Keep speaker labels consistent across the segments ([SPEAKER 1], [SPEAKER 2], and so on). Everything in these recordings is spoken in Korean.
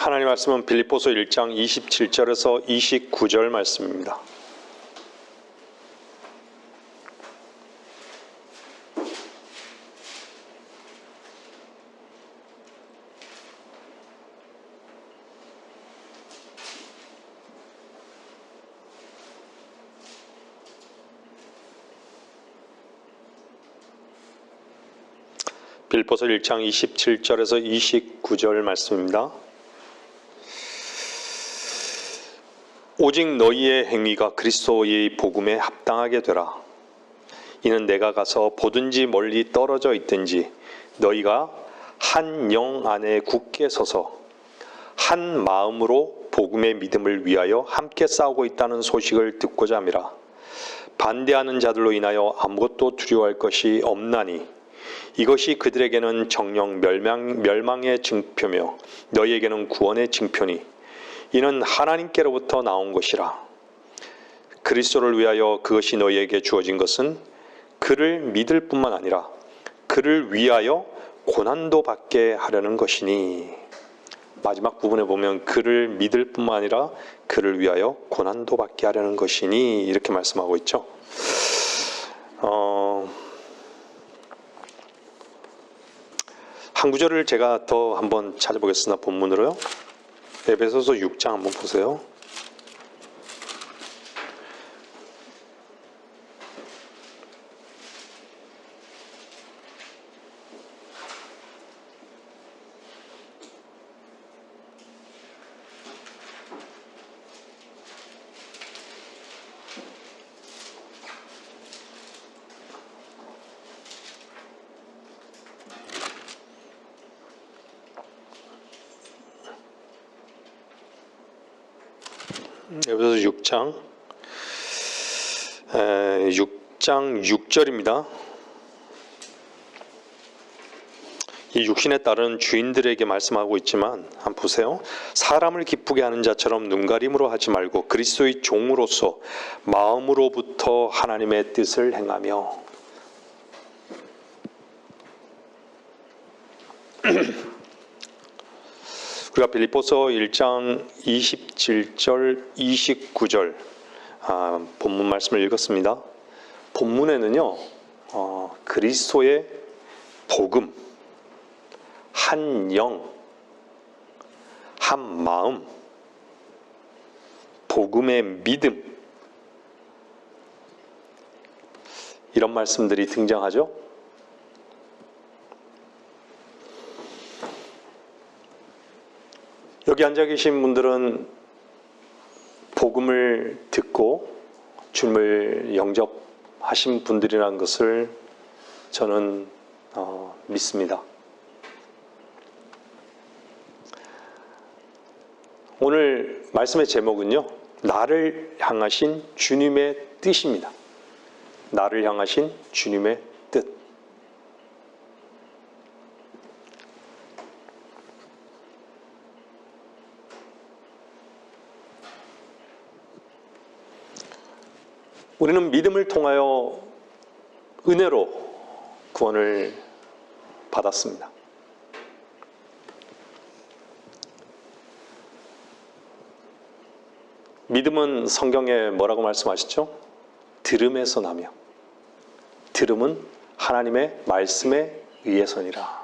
[SPEAKER 1] 하나님 말씀은 빌립보서 1장 27절에서 29절 말씀입니다. 빌립보서 1장 27절에서 29절 말씀입니다. 오직 너희의 행위가 그리스도의 복음에 합당하게 되라. 이는 내가 가서 보든지 멀리 떨어져 있든지 너희가 한 영 안에 굳게 서서 한 마음으로 복음의 믿음을 위하여 함께 싸우고 있다는 소식을 듣고자 함이라. 반대하는 자들로 인하여 아무것도 두려워할 것이 없나니 이것이 그들에게는 정녕 멸망의 징표며 너희에게는 구원의 징표니 이는 하나님께로부터 나온 것이라. 그리스도를 위하여 그것이 너희에게 주어진 것은 그를 믿을 뿐만 아니라 그를 위하여 고난도 받게 하려는 것이니. 마지막 부분에 보면 그를 믿을 뿐만 아니라 그를 위하여 고난도 받게 하려는 것이니 이렇게 말씀하고 있죠. 한 구절을 제가 더 한번 찾아보겠습니다. 본문으로요. 에베소서 6장 한번 보세요. 에베소서 6장 6절입니다. 이 육신에 따른 주인들에게 말씀하고 있지만 한번 보세요. 사람을 기쁘게 하는 자처럼 눈가림으로 하지 말고 그리스도의 종으로서 마음으로부터 하나님의 뜻을 행하며. 우리가 빌립보서 1장 27절, 29절 본문 말씀을 읽었습니다. 본문에는요, 그리스도의 복음, 한 영, 한 마음, 복음의 믿음 이런 말씀들이 등장하죠. 여기 앉아 계신 분들은 복음을 듣고 주님을 영접하신 분들이라는 것을 저는 믿습니다. 오늘 말씀의 제목은요, 나를 향하신 주님의 뜻입니다. 나를 향하신 주님의 뜻. 우리는 믿음을 통하여 은혜로 구원을 받았습니다. 믿음은 성경에 뭐라고 말씀하시죠? 들음에서 나며 들음은 하나님의 말씀에 의해서니라.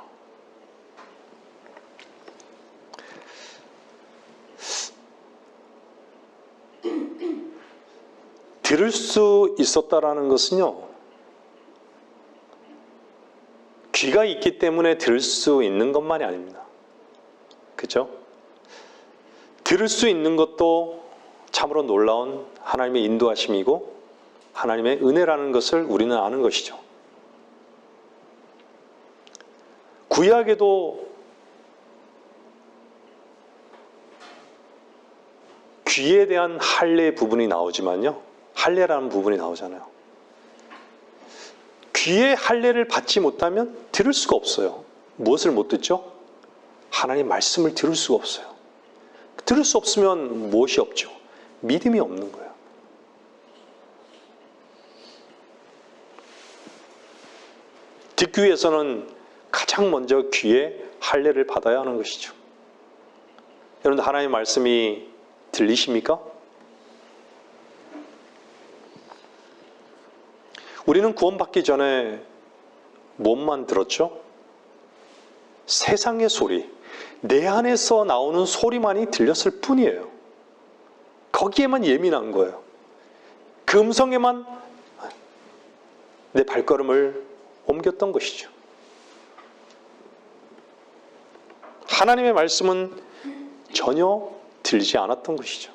[SPEAKER 1] 들을 수 있었다라는 것은요, 귀가 있기 때문에 들을 수 있는 것만이 아닙니다. 그렇죠? 들을 수 있는 것도 참으로 놀라운 하나님의 인도하심이고 하나님의 은혜라는 것을 우리는 아는 것이죠. 구약에도 귀에 대한 할례 부분이 나오지만요, 할례라는 부분이 나오잖아요. 귀에 할례를 받지 못하면 들을 수가 없어요. 무엇을 못 듣죠? 하나님의 말씀을 들을 수가 없어요. 들을 수 없으면 무엇이 없죠? 믿음이 없는 거예요. 듣기 위해서는 가장 먼저 귀에 할례를 받아야 하는 것이죠. 여러분, 하나님의 말씀이 들리십니까? 우리는 구원받기 전에 뭔만 들었죠? 세상의 소리, 내 안에서 나오는 소리만이 들렸을 뿐이에요. 거기에만 예민한 거예요. 그 음성에만 내 발걸음을 옮겼던 것이죠. 하나님의 말씀은 전혀 들리지 않았던 것이죠.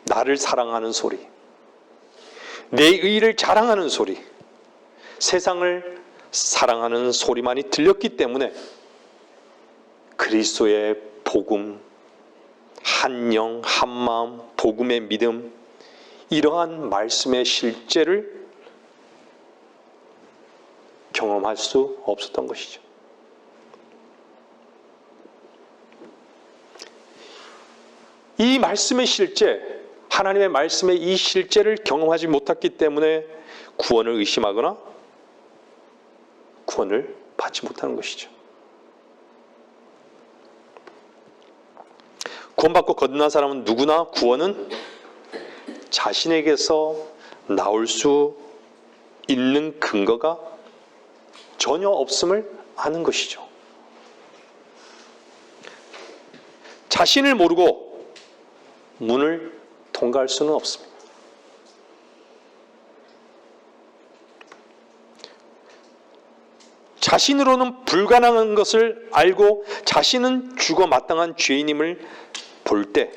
[SPEAKER 1] 나를 사랑하는 소리, 내 의의를 자랑하는 소리, 세상을 사랑하는 소리만이 들렸기 때문에 그리스도의 복음, 한 영, 한 마음, 복음의 믿음, 이러한 말씀의 실제를 경험할 수 없었던 것이죠. 이 말씀의 실제, 하나님의 말씀의 이 실제를 경험하지 못했기 때문에 구원을 의심하거나 구원을 받지 못하는 것이죠. 구원받고 거듭난 사람은 누구나 구원은 자신에게서 나올 수 있는 근거가 전혀 없음을 아는 것이죠. 자신을 모르고 문을 통과할 수는 없습니다. 자신으로는 불가능한 것을 알고 자신은 죽어 마땅한 죄인임을 볼 때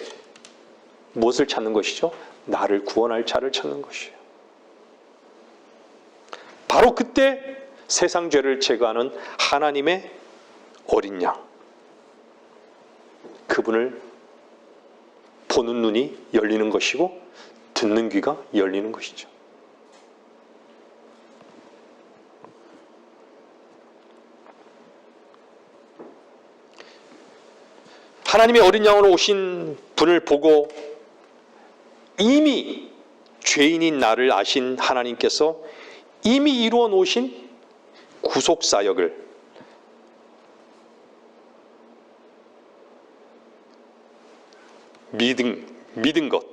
[SPEAKER 1] 무엇을 찾는 것이죠? 나를 구원할 자를 찾는 것이에요. 바로 그때 세상 죄를 제거하는 하나님의 어린 양, 그분을 보는 눈이 열리는 것이고 듣는 귀가 열리는 것이죠. 하나님의 어린 양으로 오신 분을 보고 이미 죄인인 나를 아신 하나님께서 이미 이루어 놓으신 구속사역을 믿은 것,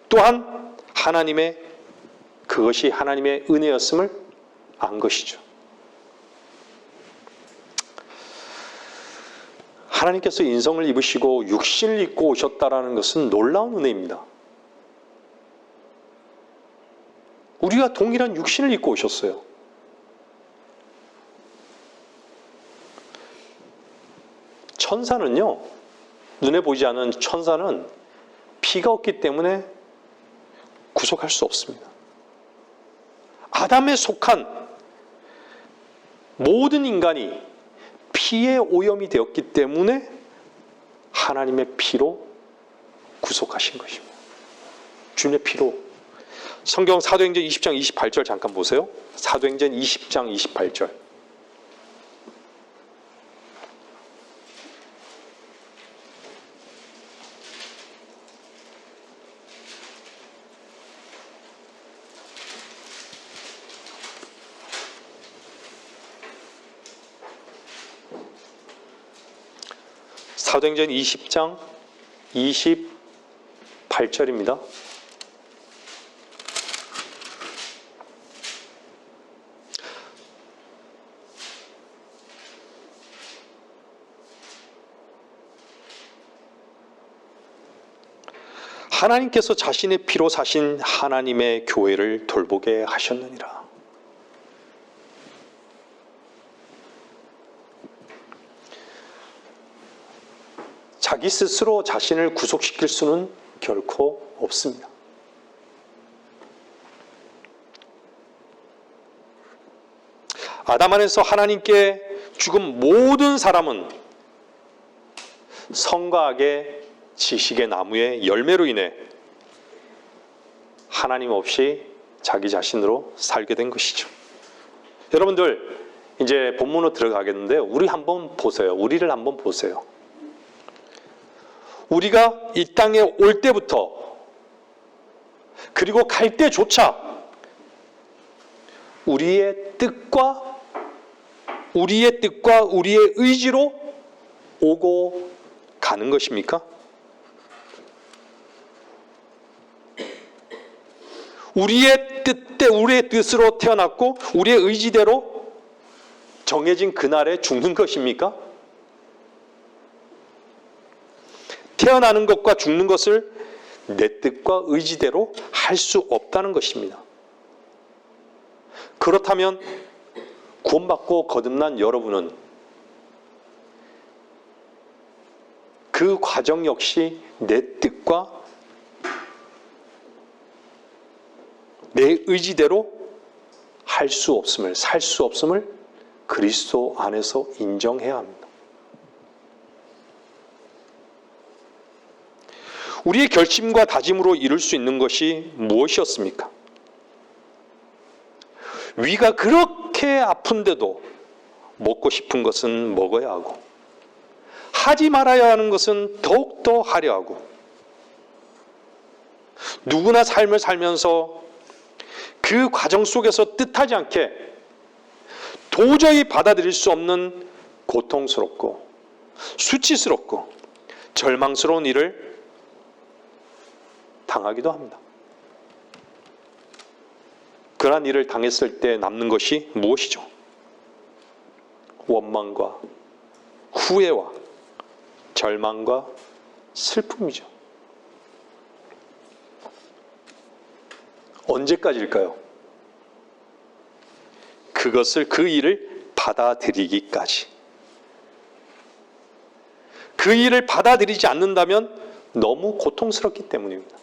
[SPEAKER 1] 또한 그것이 하나님의 은혜였음을 안 것이죠. 하나님께서 인성을 입으시고 육신을 입고 오셨다라는 것은 놀라운 은혜입니다. 우리가 동일한 육신을 입고 오셨어요. 천사는요, 눈에 보이지 않는 천사는 피가 없기 때문에 구속할 수 없습니다. 아담에 속한 모든 인간이 피에 오염이 되었기 때문에 하나님의 피로 구속하신 것입니다. 주님의 피로. 성경 사도행전 20장 28절 잠깐 보세요. 사도행전 20장 28절. 사도행전 20장 28절입니다. 하나님께서 자신의 피로 사신 하나님의 교회를 돌보게 하셨느니라. 자기 스스로 자신을 구속시킬 수는 결코 없습니다. 아담 안에서 하나님께 죽은 모든 사람은 선과 악의 지식의 나무의 열매로 인해 하나님 없이 자기 자신으로 살게 된 것이죠. 여러분들 이제 본문으로 들어가겠는데요. 우리를 한번 보세요. 우리가 이 땅에 올 때부터 그리고 갈 때조차 우리의 뜻과 우리의 뜻과 우리의 의지로 오고 가는 것입니까? 우리의 뜻으로 태어났고 우리의 의지대로 정해진 그날에 죽는 것입니까? 태어나는 것과 죽는 것을 내 뜻과 의지대로 할 수 없다는 것입니다. 그렇다면 구원받고 거듭난 여러분은 그 과정 역시 내 뜻과 내 의지대로 할 수 없음을, 살 수 없음을 그리스도 안에서 인정해야 합니다. 우리의 결심과 다짐으로 이룰 수 있는 것이 무엇이었습니까? 위가 그렇게 아픈데도 먹고 싶은 것은 먹어야 하고 하지 말아야 하는 것은 더욱더 하려 하고 누구나 삶을 살면서 그 과정 속에서 뜻하지 않게 도저히 받아들일 수 없는 고통스럽고 수치스럽고 절망스러운 일을 당하기도 합니다. 그러한 일을 당했을 때 남는 것이 무엇이죠? 원망과 후회와 절망과 슬픔이죠. 언제까지일까요? 그 일을 받아들이기까지. 그 일을 받아들이지 않는다면 너무 고통스럽기 때문입니다.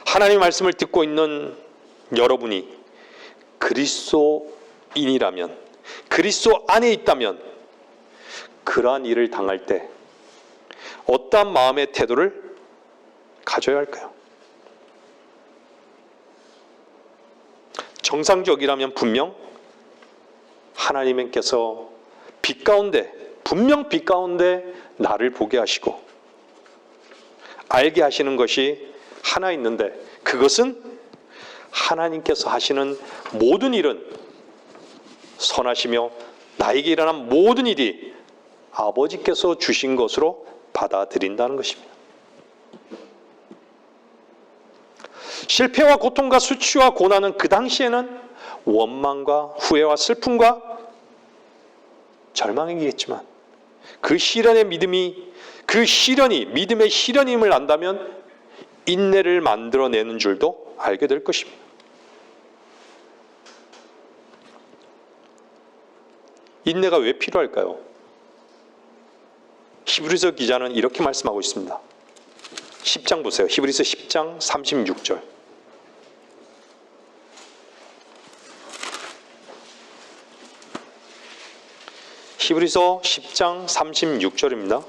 [SPEAKER 1] 하나님의 말씀을 듣고 있는 여러분이 그리스도인이라면, 그리스도 안에 있다면 그러한 일을 당할 때 어떠한 마음의 태도를 가져야 할까요? 정상적이라면 분명 하나님께서 분명 빛 가운데 나를 보게 하시고 알게 하시는 것이 하나 있는데, 그것은 하나님께서 하시는 모든 일은 선하시며 나에게 일어난 모든 일이 아버지께서 주신 것으로 받아들인다는 것입니다. 실패와 고통과 수치와 고난은 그 당시에는 원망과 후회와 슬픔과 절망이겠지만 그 시련이 믿음의 시련임을 안다면 인내를 만들어내는 줄도 알게 될 것입니다. 인내가 왜 필요할까요? 히브리서 기자는 이렇게 말씀하고 있습니다. 10장 보세요. 히브리서 10장 36절. 히브리서 10장 36절입니다.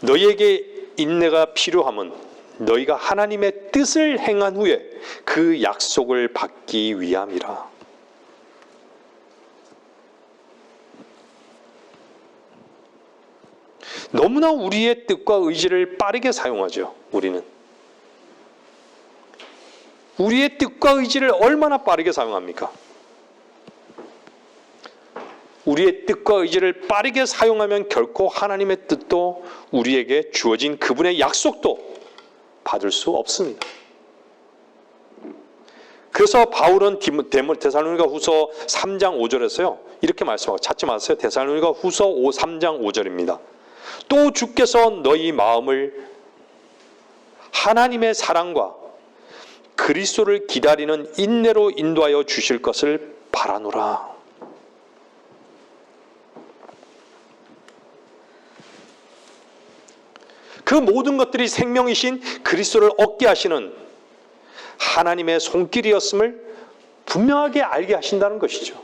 [SPEAKER 1] 너희에게 인내가 필요함은 너희가 하나님의 뜻을 행한 후에 그 약속을 받기 위함이라. 너무나 우리의 뜻과 의지를 빠르게 사용하죠. 우리는 우리의 뜻과 의지를 얼마나 빠르게 사용합니까? 우리의 뜻과 의지를 빠르게 사용하면 결코 하나님의 뜻도 우리에게 주어진 그분의 약속도 받을 수 없습니다. 그래서 바울은 데살로니가 후서 3장 5절에서요 이렇게 말씀하고, 찾지 마세요. 데살로니가 후서 3장 5절입니다. 또 주께서 너희 마음을 하나님의 사랑과 그리스도를 기다리는 인내로 인도하여 주실 것을 바라노라. 그 모든 것들이 생명이신 그리스도를 얻게 하시는 하나님의 손길이었음을 분명하게 알게 하신다는 것이죠.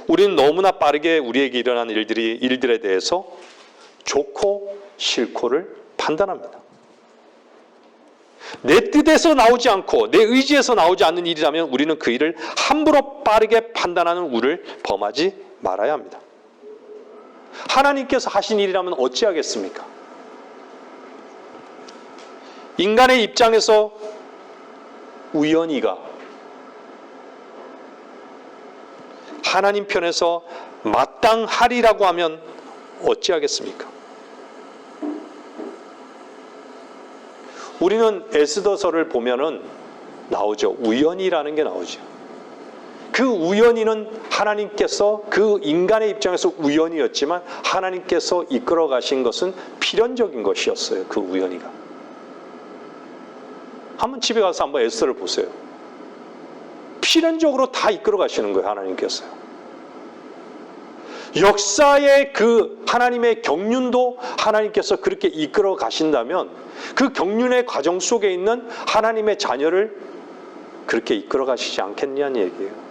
[SPEAKER 1] 우리는 너무나 빠르게 우리에게 일어난 일들에 대해서 좋고 싫고를 판단합니다. 내 뜻에서 나오지 않고 내 의지에서 나오지 않는 일이라면 우리는 그 일을 함부로 빠르게 판단하는 우를 범하지 말아야 합니다. 하나님께서 하신 일이라면 어찌하겠습니까? 인간의 입장에서 우연히가 하나님 편에서 마땅하리라고 하면 어찌하겠습니까? 우리는 에스더서를 보면은 나오죠. 우연이라는 게 나오죠. 그 우연히는 하나님께서 그 인간의 입장에서 우연이었지만 하나님께서 이끌어 가신 것은 필연적인 것이었어요. 그 우연히가. 한번 집에 가서 한번 에스더를 보세요. 필연적으로 다 이끌어 가시는 거예요. 하나님께서요. 역사의 그 하나님의 경륜도 하나님께서 그렇게 이끌어 가신다면 그 경륜의 과정 속에 있는 하나님의 자녀를 그렇게 이끌어 가시지 않겠냐는 얘기예요.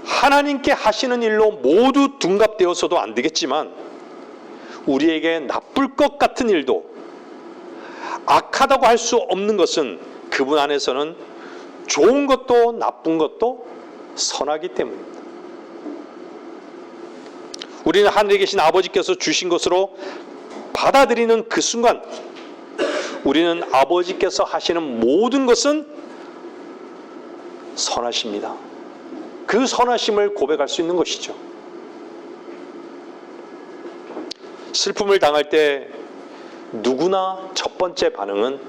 [SPEAKER 1] 하나님께 하시는 일로 모두 둔갑되어서도 안 되겠지만 우리에게 나쁠 것 같은 일도 악하다고 할 수 없는 것은 그분 안에서는 좋은 것도 나쁜 것도 선하기 때문입니다. 우리는 하늘에 계신 아버지께서 주신 것으로 받아들이는 그 순간 우리는 아버지께서 하시는 모든 것은 선하십니다. 그 선하심을 고백할 수 있는 것이죠. 슬픔을 당할 때 누구나 첫 번째 반응은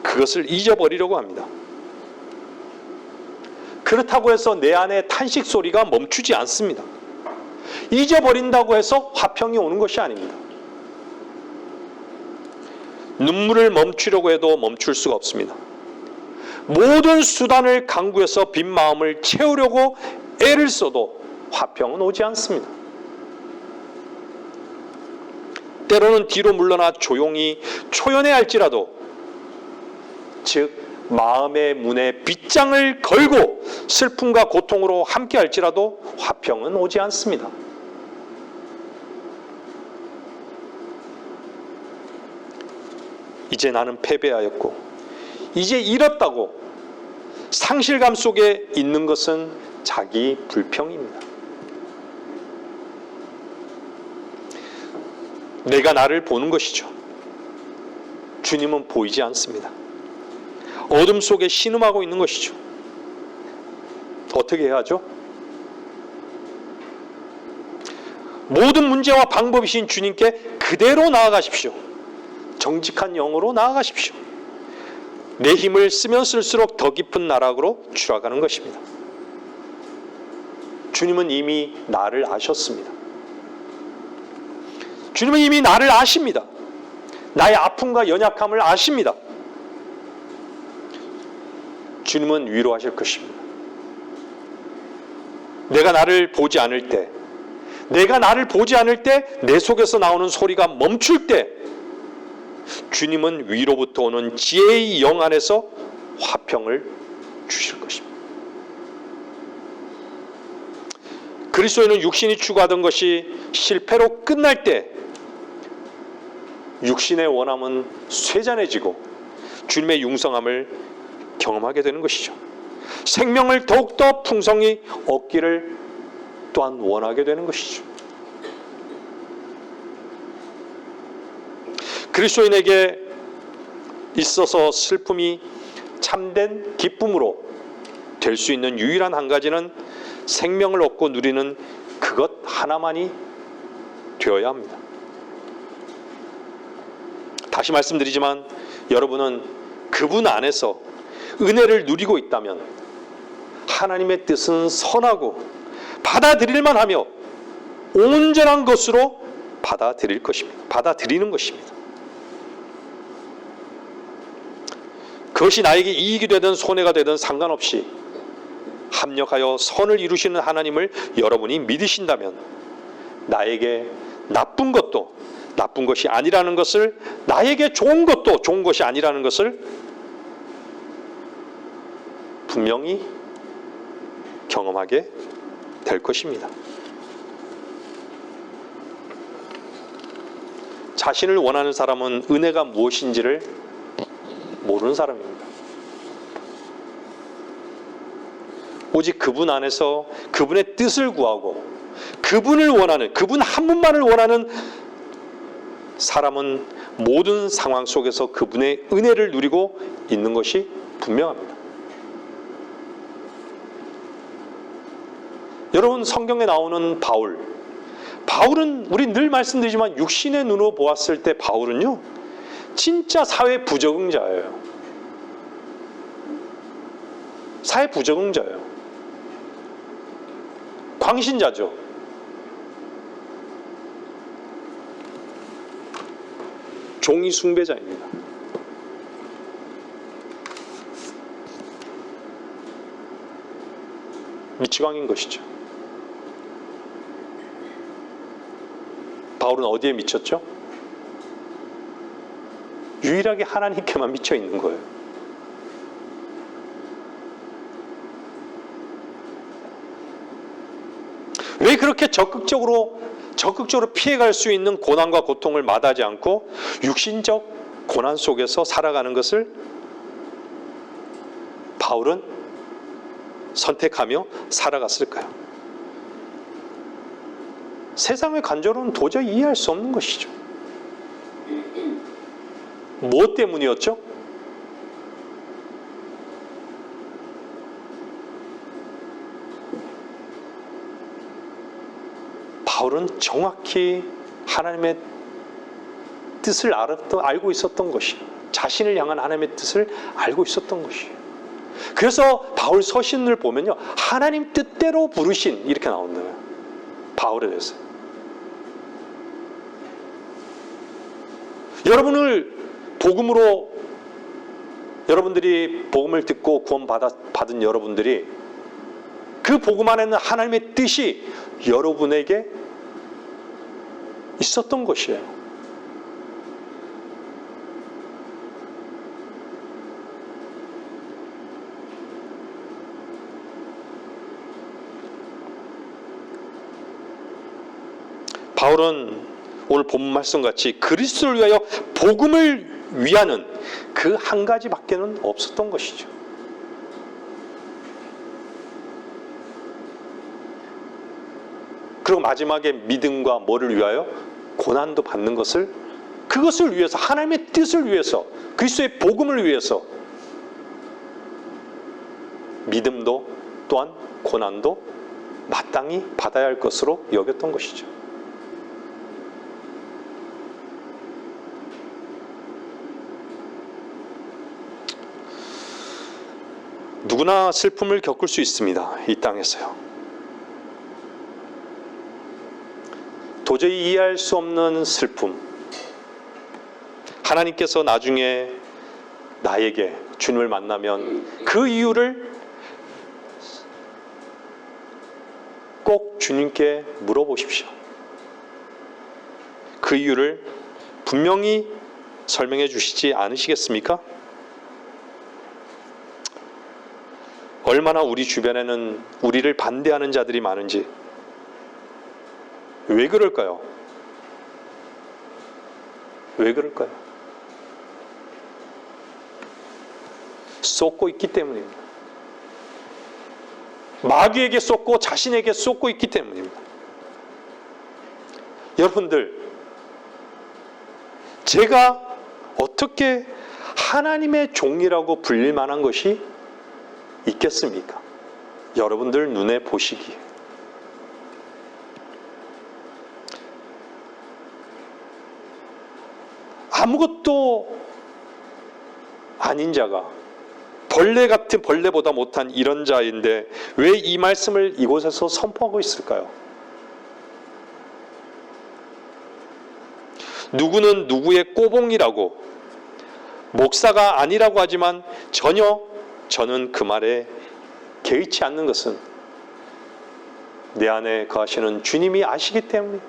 [SPEAKER 1] 그것을 잊어버리려고 합니다. 그렇다고 해서 내 안에 탄식 소리가 멈추지 않습니다. 잊어버린다고 해서 화평이 오는 것이 아닙니다. 눈물을 멈추려고 해도 멈출 수가 없습니다. 모든 수단을 강구해서 빈 마음을 채우려고 애를 써도 화평은 오지 않습니다. 때로는 뒤로 물러나 조용히 초연해 할지라도 즉 마음의 문에 빗장을 걸고 슬픔과 고통으로 함께 할지라도 화평은 오지 않습니다. 이제 나는 패배하였고 이제 잃었다고 상실감 속에 있는 것은 자기 불평입니다. 내가 나를 보는 것이죠. 주님은 보이지 않습니다. 어둠 속에 신음하고 있는 것이죠. 어떻게 해야 하죠? 모든 문제와 방법이신 주님께 그대로 나아가십시오. 정직한 영으로 나아가십시오. 내 힘을 쓰면 쓸수록 더 깊은 나락으로 추락하는 것입니다. 주님은 이미 나를 아셨습니다. 주님은 이미 나를 아십니다. 나의 아픔과 연약함을 아십니다. 주님은 위로하실 것입니다. 내가 나를 보지 않을 때, 내 속에서 나오는 소리가 멈출 때 주님은 위로부터 오는 지혜의 영 안에서 화평을 주실 것입니다. 그리스도인은 육신이 추구하던 것이 실패로 끝날 때 육신의 원함은 쇠잔해지고 주님의 융성함을 경험하게 되는 것이죠. 생명을 더욱더 풍성히 얻기를 또한 원하게 되는 것이죠. 그리스도인에게 있어서 슬픔이 참된 기쁨으로 될 수 있는 유일한 한 가지는 생명을 얻고 누리는 그것 하나만이 되어야 합니다. 다시 말씀드리지만 여러분은 그분 안에서 은혜를 누리고 있다면 하나님의 뜻은 선하고 받아들일만 하며 온전한 것으로 받아들이는 것입니다. 그것이 나에게 이익이 되든 손해가 되든 상관없이 합력하여 선을 이루시는 하나님을 여러분이 믿으신다면 나에게 나쁜 것도 나쁜 것이 아니라는 것을, 나에게 좋은 것도 좋은 것이 아니라는 것을 분명히 경험하게 될 것입니다. 자신을 원하는 사람은 은혜가 무엇인지를 모르는 사람입니다. 오직 그분 안에서 그분의 뜻을 구하고 그분을 원하는, 그분 한 분만을 원하는 사람은 모든 상황 속에서 그분의 은혜를 누리고 있는 것이 분명합니다. 여러분, 성경에 나오는 바울은 우리 늘 말씀드리지만 육신의 눈으로 보았을 때 바울은요, 진짜 사회 부적응자예요. 사회 부적응자예요. 광신자죠. 종이 숭배자입니다. 미치광인 것이죠. 바울은 어디에 미쳤죠? 유일하게 하나님께만 미쳐 있는 거예요. 왜 그렇게 적극적으로 피해갈 수 있는 고난과 고통을 마다하지 않고 육신적 고난 속에서 살아가는 것을 바울은 선택하며 살아갔을까요? 세상의 간절은 도저히 이해할 수 없는 것이죠. 무엇 때문이었죠? 바울은 정확히 하나님의 뜻을 알고 있었던 것이에요. 자신을 향한 하나님의 뜻을 알고 있었던 것이에요. 그래서 바울 서신을 보면요, 하나님 뜻대로 부르신 이렇게 나온다고요. 바울에 대해서. 여러분을 복음으로, 여러분들이 복음을 듣고 구원받은 여러분들이 그 복음 안에는 하나님의 뜻이 여러분에게 있었던 것이에요. 바울은 오늘 본문 말씀같이 그리스도를 위하여 복음을 위하는 그 한 가지밖에는 없었던 것이죠. 그리고 마지막에 믿음과 뭐를 위하여? 고난도 받는 것을, 그것을 위해서, 하나님의 뜻을 위해서, 그리스도의 복음을 위해서 믿음도 또한 고난도 마땅히 받아야 할 것으로 여겼던 것이죠. 누구나 슬픔을 겪을 수 있습니다. 이 땅에서요. 도저히 이해할 수 없는 슬픔. 하나님께서 나중에 나에게 주님을 만나면 그 이유를 꼭 주님께 물어보십시오. 그 이유를 분명히 설명해 주시지 않으시겠습니까? 얼마나 우리 주변에는 우리를 반대하는 자들이 많은지. 왜 그럴까요? 왜 그럴까요? 쏟고 있기 때문입니다. 마귀에게 쏟고 자신에게 쏟고 있기 때문입니다. 여러분들, 제가 어떻게 하나님의 종이라고 불릴 만한 것이 있겠습니까? 여러분들 눈에 보시기에. 아무것도 아닌 자가, 벌레 같은, 벌레보다 못한 이런 자인데 왜 이 말씀을 이곳에서 선포하고 있을까요? 누구는 누구의 꼬봉이라고, 목사가 아니라고 하지만 전혀 저는 그 말에 개의치 않는 것은 내 안에 거하시는 주님이 아시기 때문에.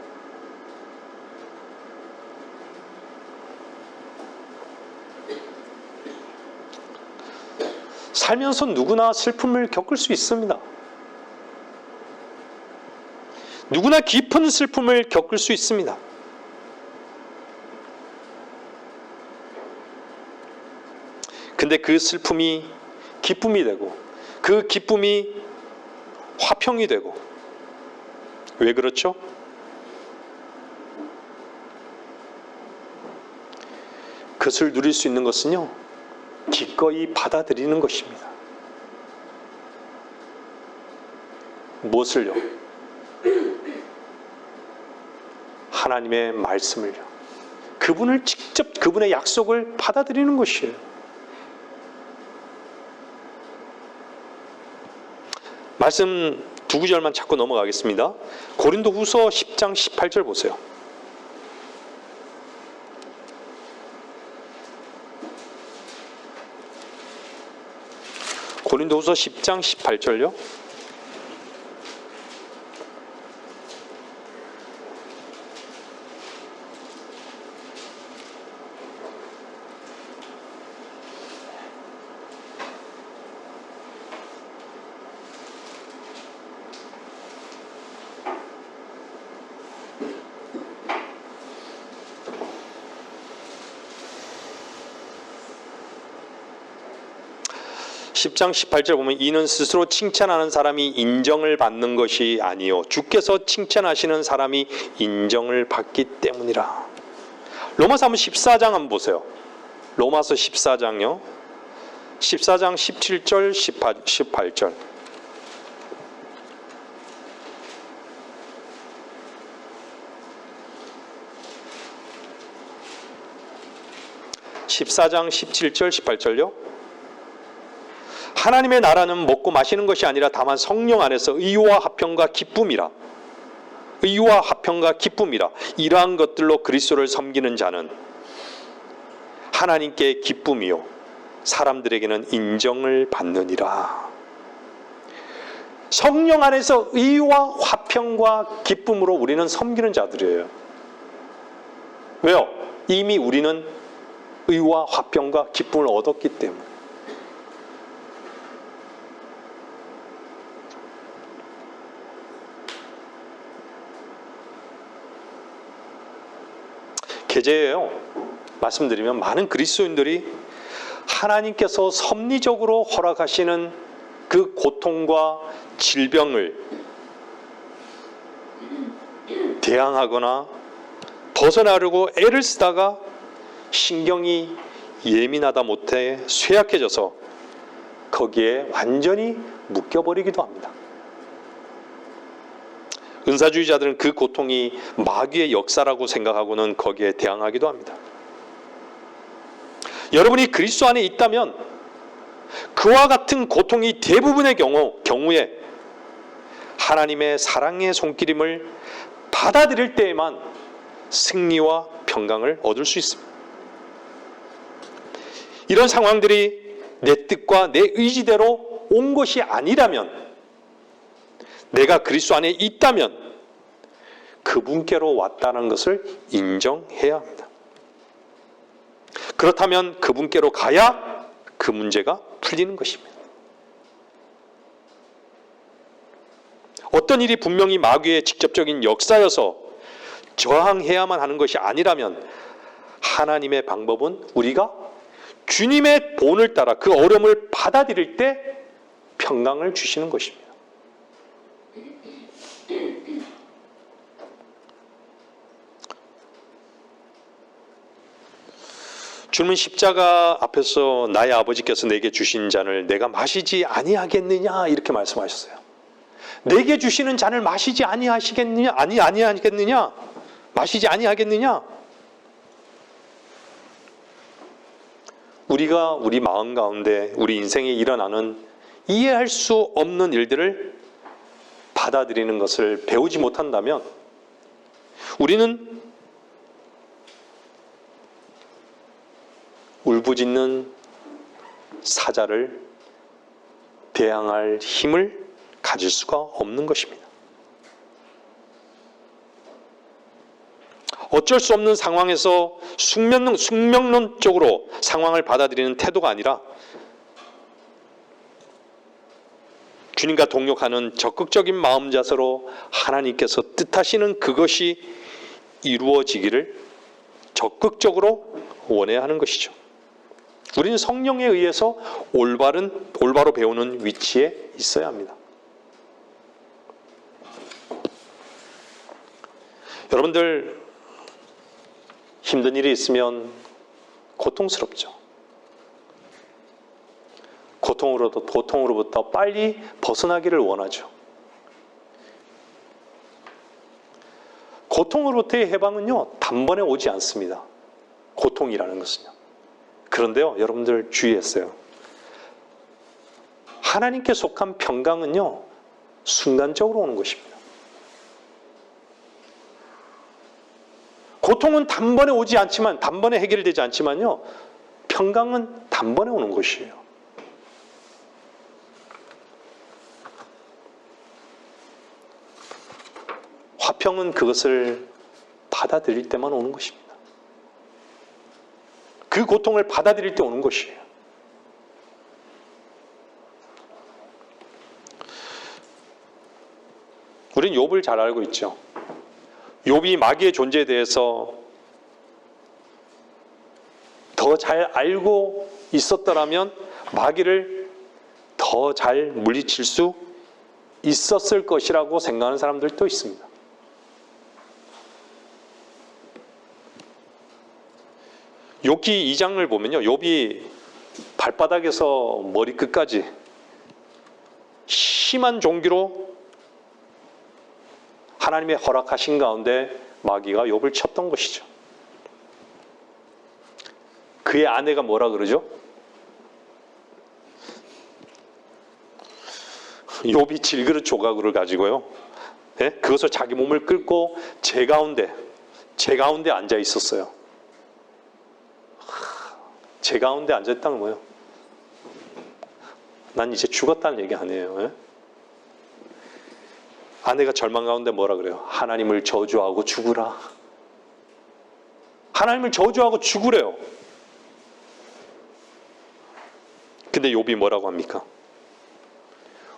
[SPEAKER 1] 살면서 누구나 슬픔을 겪을 수 있습니다. 누구나 깊은 슬픔을 겪을 수 있습니다. 근데 그 슬픔이 기쁨이 되고 그 기쁨이 화평이 되고, 왜 그렇죠? 그것을 누릴 수 있는 것은요, 기꺼이 받아들이는 것입니다. 무엇을요? 하나님의 말씀을요. 그분을 직접, 그분의 약속을 받아들이는 것이에요. 말씀 두 구절만 찾고 넘어가겠습니다. 고린도후서 10장 18절 보세요. 고린도후서 10장 18절요. (10장 18절) 보면 이는 스스로 칭찬하는 사람이 인정을 받는 것이 아니요 주께서 칭찬하시는 사람이 인정을 받기 때문이라. 로마서 14장 한번 보세요. 로마서 14장요. 14장 17절 18절. (14장 17절 18절요) 하나님의 나라는 먹고 마시는 것이 아니라 다만 성령 안에서 의와 화평과 기쁨이라. 의와 화평과 기쁨이라. 이러한 것들로 그리스도를 섬기는 자는 하나님께 기쁨이요 사람들에게는 인정을 받느니라. 성령 안에서 의와 화평과 기쁨으로 우리는 섬기는 자들이에요. 왜요? 이미 우리는 의와 화평과 기쁨을 얻었기 때문에. 계제예요. 말씀드리면 많은 그리스도인들이 하나님께서 섭리적으로 허락하시는 그 고통과 질병을 대항하거나 벗어나려고 애를 쓰다가 신경이 예민하다 못해 쇠약해져서 거기에 완전히 묶여버리기도 합니다. 은사주의자들은 그 고통이 마귀의 역사라고 생각하고는 거기에 대항하기도 합니다. 여러분이 그리스도 안에 있다면 그와 같은 고통이 대부분의 경우에 하나님의 사랑의 손길임을 받아들일 때에만 승리와 평강을 얻을 수 있습니다. 이런 상황들이 내 뜻과 내 의지대로 온 것이 아니라면, 내가 그리스도 안에 있다면 그분께로 왔다는 것을 인정해야 합니다. 그렇다면 그분께로 가야 그 문제가 풀리는 것입니다. 어떤 일이 분명히 마귀의 직접적인 역사여서 저항해야만 하는 것이 아니라면 하나님의 방법은 우리가 주님의 본을 따라 그 어려움을 받아들일 때 평강을 주시는 것입니다. 주님은 십자가 앞에서 나의 아버지께서 내게 주신 잔을 내가 마시지 아니하겠느냐 이렇게 말씀하셨어요. 내게 주시는 잔을 마시지 아니하시겠느냐? 아니하겠느냐? 마시지 아니하겠느냐? 우리가 우리 마음 가운데 우리 인생에 일어나는 이해할 수 없는 일들을 받아들이는 것을 배우지 못한다면 우리는 울부짖는 사자를 대항할 힘을 가질 수가 없는 것입니다. 어쩔 수 없는 상황에서 숙명론적으로 상황을 받아들이는 태도가 아니라 주님과 동역하는 적극적인 마음 자세로 하나님께서 뜻하시는 그것이 이루어지기를 적극적으로 원해야 하는 것이죠. 우리는 성령에 의해서 올바로 배우는 위치에 있어야 합니다. 여러분들 힘든 일이 있으면 고통스럽죠. 고통으로부터 빨리 벗어나기를 원하죠. 고통으로부터의 해방은요, 단번에 오지 않습니다. 고통이라는 것은요. 그런데요, 여러분들 주의했어요. 하나님께 속한 평강은요, 순간적으로 오는 것입니다. 고통은 단번에 오지 않지만, 단번에 해결되지 않지만요, 평강은 단번에 오는 것이에요. 화평은 그것을 받아들일 때만 오는 것입니다. 그 고통을 받아들일 때 오는 것이에요. 우린 욥을 잘 알고 있죠. 욥이 마귀의 존재에 대해서 더 잘 알고 있었더라면 마귀를 더 잘 물리칠 수 있었을 것이라고 생각하는 사람들도 있습니다. 욥기 2장을 보면요, 욥이 발바닥에서 머리끝까지 심한 종기로 하나님의 허락하신 가운데 마귀가 욥을 쳤던 것이죠. 그의 아내가 뭐라 그러죠? 욥이 질그릇 조각을 가지고요, 그것을 자기 몸을 끌고 제 가운데 앉아 있었어요. 제 가운데 앉아있다는 거예요. 난 이제 죽었다는 얘기 아니에요. 아내가 절망 가운데 뭐라 그래요? 하나님을 저주하고 죽으라. 하나님을 저주하고 죽으래요. 근데 욥이 뭐라고 합니까?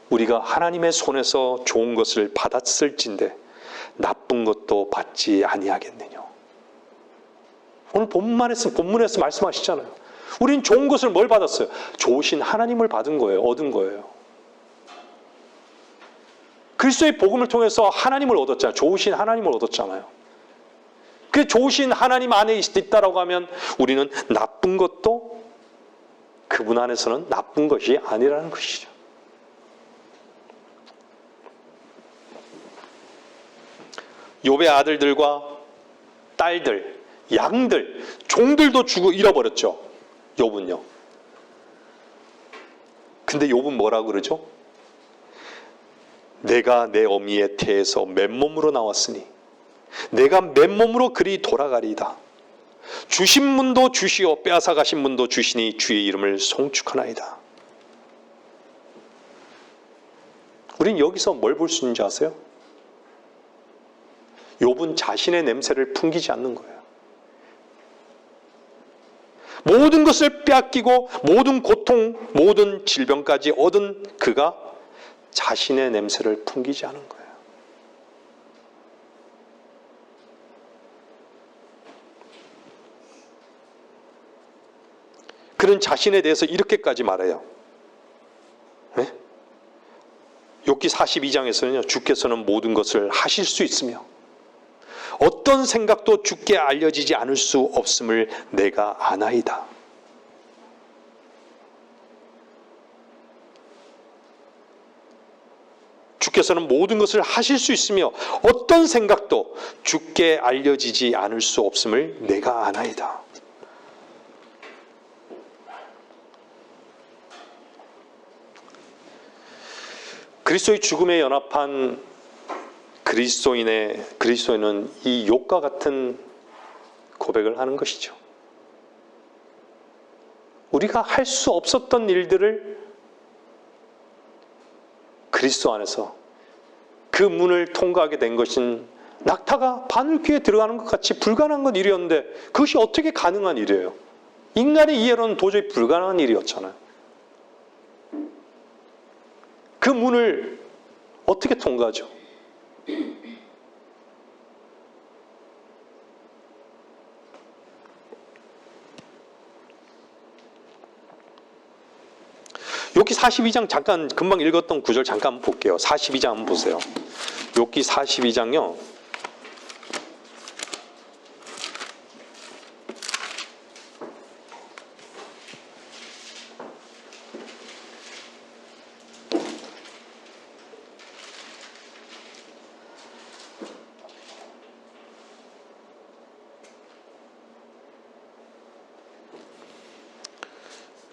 [SPEAKER 1] 우리가 하나님의 손에서 좋은 것을 받았을진데 나쁜 것도 받지 아니하겠느냐. 오늘 본문에서 말씀하시잖아요. 우린 좋은 것을 뭘 받았어요? 좋으신 하나님을 받은 거예요. 얻은 거예요. 그리스도의 복음을 통해서 하나님을 얻었잖아요. 좋으신 하나님을 얻었잖아요. 그 좋으신 하나님 안에 있다라고 하면 우리는 나쁜 것도 그분 안에서는 나쁜 것이 아니라는 것이죠. 욥의 아들들과 딸들, 양들, 종들도 잃어버렸죠. 욥은요. 근데 욥은 뭐라고 그러죠? 내가 내 어미의 태에서 맨몸으로 나왔으니 내가 맨몸으로 그리 돌아가리이다. 주신 분도 주시오 빼앗아 가신 분도 주시니 주의 이름을 송축하나이다. 우린 여기서 뭘 볼 수 있는지 아세요? 욥은 자신의 냄새를 풍기지 않는 거예요. 모든 것을 빼앗기고 모든 고통, 모든 질병까지 얻은 그가 자신의 냄새를 풍기지 않은 거예요. 그는 자신에 대해서 이렇게까지 말해요. 네? 욥기 42장에서는요, 주께서는 모든 것을 하실 수 있으며 어떤 생각도 주께 알려지지 않을 수 없음을 내가 아나이다. 주께서는 모든 것을 하실 수 있으며 어떤 생각도 주께 알려지지 않을 수 없음을 내가 아나이다. 그리스도의 죽음에 연합한 그리스도인은 이 욥과 같은 고백을 하는 것이죠. 우리가 할 수 없었던 일들을 그리스도 안에서 그 문을 통과하게 된 것은 낙타가 바늘귀에 들어가는 것 같이 불가능한 일이었는데 그것이 어떻게 가능한 일이에요? 인간의 이해로는 도저히 불가능한 일이었잖아요. 그 문을 어떻게 통과하죠? 욥기 42장 잠깐 금방 읽었던 구절 잠깐 한번 볼게요. 42장 한번 보세요. 욥기 42장요.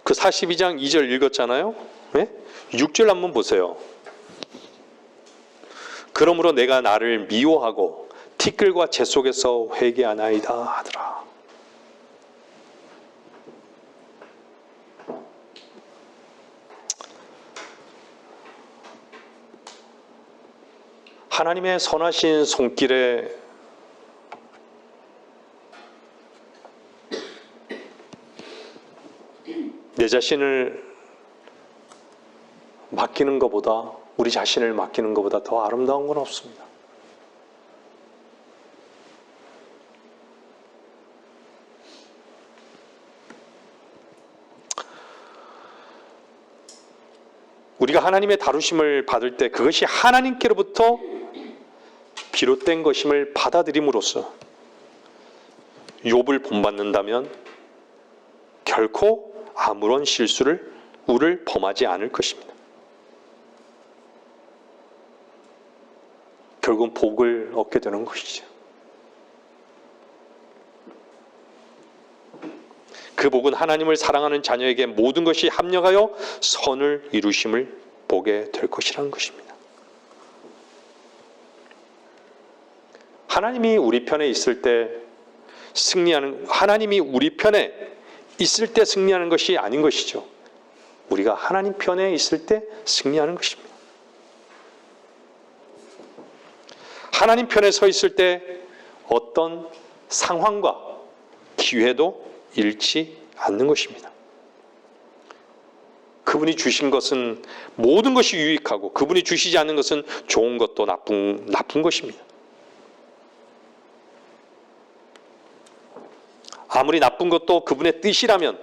[SPEAKER 1] 그 42장 2절 읽었잖아요. 네? 6절 한번 보세요. 그러므로 내가 나를 미워하고 티끌과 재 속에서 회개하나이다 하더라. 하나님의 선하신 손길에 내 자신을 맡기는 것보다, 우리 자신을 맡기는 것보다 더 아름다운 건 없습니다. 우리가 하나님의 다루심을 받을 때 그것이 하나님께로부터 비롯된 것임을 받아들임으로써 욥을 본받는다면 결코 아무런 실수를 우를 범하지 않을 것입니다. 결국은 복을 얻게 되는 것이죠. 그 복은 하나님을 사랑하는 자녀에게 모든 것이 합력하여 선을 이루심을 보게 될 것이라는 것입니다. 하나님이 우리 편에 있을 때 승리하는, 하나님이 우리 편에 있을 때 승리하는 것이 아닌 것이죠. 우리가 하나님 편에 있을 때 승리하는 것입니다. 하나님 편에 서 있을 때 어떤 상황과 기회도 잃지 않는 것입니다. 그분이 주신 것은 모든 것이 유익하고 그분이 주시지 않는 것은 좋은 것도 나쁜 것입니다. 아무리 나쁜 것도 그분의 뜻이라면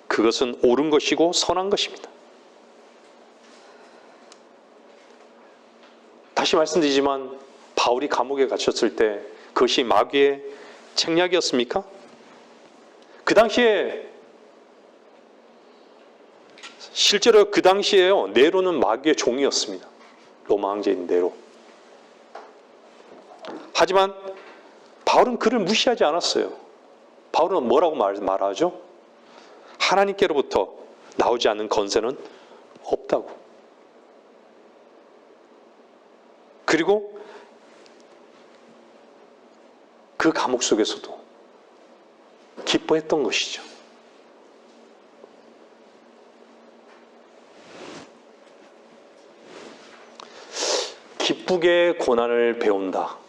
[SPEAKER 1] 그것은 옳은 것이고 선한 것입니다. 다시 말씀드리지만 바울이 감옥에 갇혔을 때 그것이 마귀의 책략이었습니까? 그 당시에 실제로 그 당시에요, 네로는 마귀의 종이었습니다. 로마 황제인 네로. 하지만 바울은 그를 무시하지 않았어요. 바울은 뭐라고 말하죠? 하나님께로부터 나오지 않는 건세는 없다고. 그리고 그 감옥 속에서도 기뻐했던 것이죠. 기쁘게 고난을 배운다.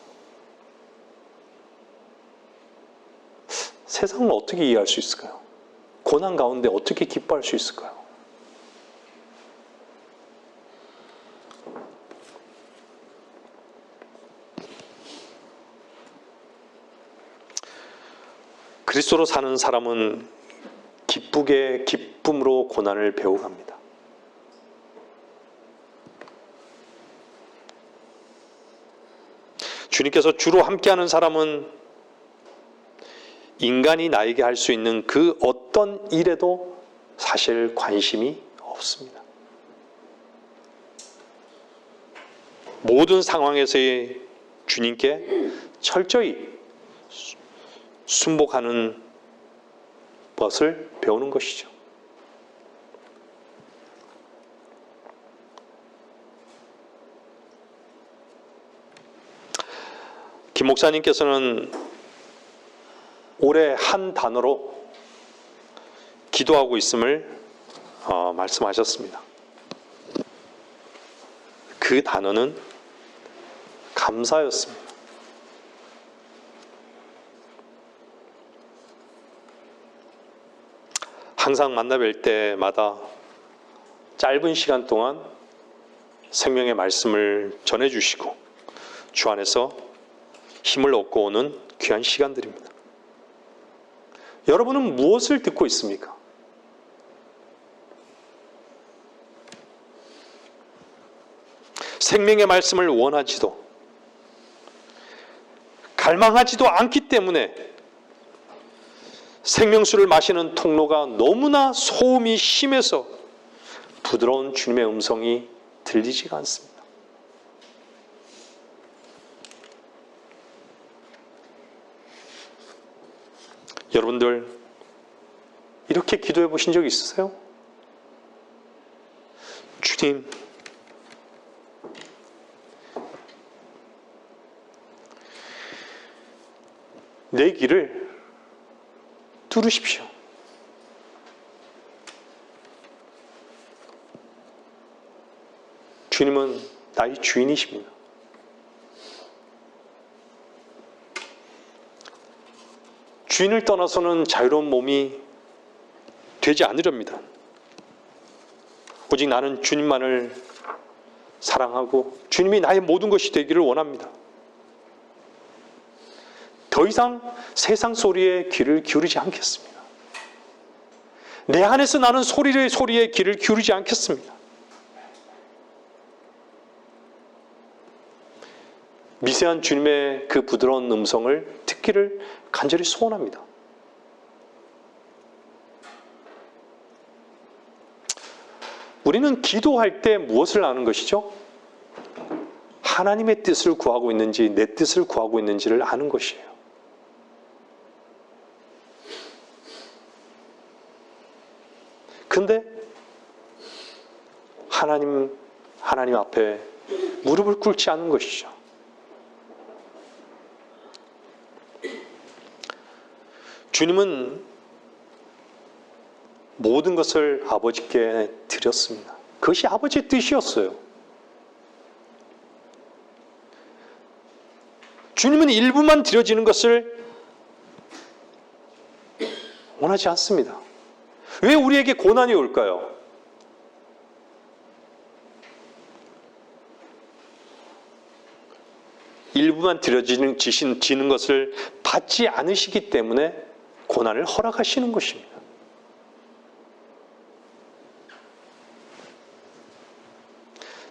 [SPEAKER 1] 세상을 어떻게 이해할 수 있을까요? 고난 가운데 어떻게 기뻐할 수 있을까요? 그리스도로 사는 사람은 기쁘게 기쁨으로 고난을 배워갑니다. 주님께서 주로 함께하는 사람은 인간이 나에게 할 수 있는 그 어떤 일에도 사실 관심이 없습니다. 모든 상황에서의 주님께 철저히 순복하는 것을 배우는 것이죠. 김 목사님께서는 올해 한 단어로 기도하고 있음을 말씀하셨습니다. 그 단어는 감사였습니다. 항상 만나 뵐 때마다 짧은 시간 동안 생명의 말씀을 전해주시고 주 안에서 힘을 얻고 오는 귀한 시간들입니다. 여러분은 무엇을 듣고 있습니까? 생명의 말씀을 원하지도 갈망하지도 않기 때문에 생명수를 마시는 통로가 너무나 소음이 심해서 부드러운 주님의 음성이 들리지가 않습니다. 여러분들 이렇게 기도해 보신 적 있으세요? 주님, 내 길을 뚫으십시오. 주님은 나의 주인이십니다. 주인을 떠나서는 자유로운 몸이 되지 않으렵니다. 오직 나는 주님만을 사랑하고 주님이 나의 모든 것이 되기를 원합니다. 더 이상 세상 소리에 귀를 기울이지 않겠습니다. 내 안에서 나는 소리에 귀를 기울이지 않겠습니다. 미세한 주님의 그 부드러운 음성을 듣기를 간절히 소원합니다. 우리는 기도할 때 무엇을 아는 것이죠? 하나님의 뜻을 구하고 있는지 내 뜻을 구하고 있는지를 아는 것이에요. 근데 하나님 앞에 무릎을 꿇지 않는 것이죠. 주님은 모든 것을 아버지께 드렸습니다. 그것이 아버지의 뜻이었어요. 주님은 일부만 드려지는 것을 원하지 않습니다. 왜 우리에게 고난이 올까요? 일부만 드려지는 것을 받지 않으시기 때문에 고난을 허락하시는 것입니다.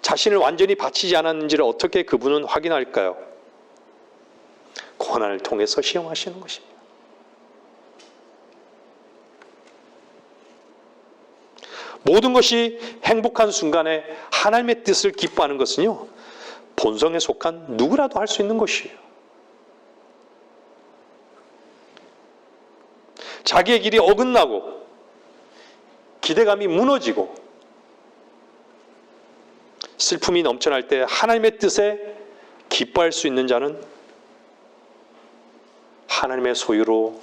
[SPEAKER 1] 자신을 완전히 바치지 않았는지를 어떻게 그분은 확인할까요? 고난을 통해서 시험하시는 것입니다. 모든 것이 행복한 순간에 하나님의 뜻을 기뻐하는 것은요, 본성에 속한 누구라도 할 수 있는 것이에요. 자기의 길이 어긋나고 기대감이 무너지고 슬픔이 넘쳐날 때 하나님의 뜻에 기뻐할 수 있는 자는 하나님의 소유로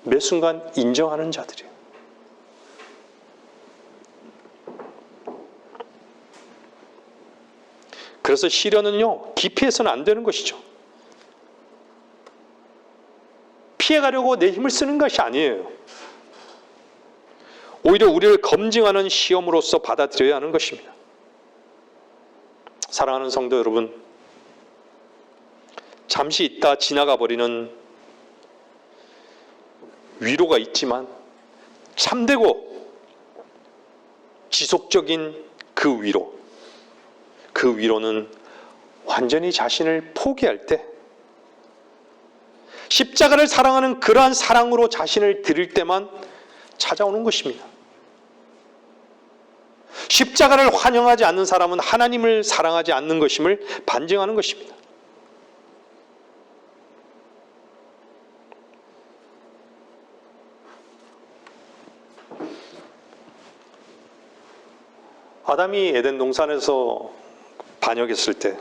[SPEAKER 1] 매 순간 인정하는 자들이에요. 그래서 시련은요, 기피해서는 안 되는 것이죠. 피해가려고 내 힘을 쓰는 것이 아니에요. 오히려 우리를 검증하는 시험으로서 받아들여야 하는 것입니다. 사랑하는 성도 여러분, 잠시 있다 지나가 버리는 위로가 있지만 참되고 지속적인 그 위로는 완전히 자신을 포기할 때, 십자가를 사랑하는 그러한 사랑으로 자신을 드릴 때만 찾아오는 것입니다. 십자가를 환영하지 않는 사람은 하나님을 사랑하지 않는 것임을 반증하는 것입니다. 아담이 에덴 동산에서 반역했을 때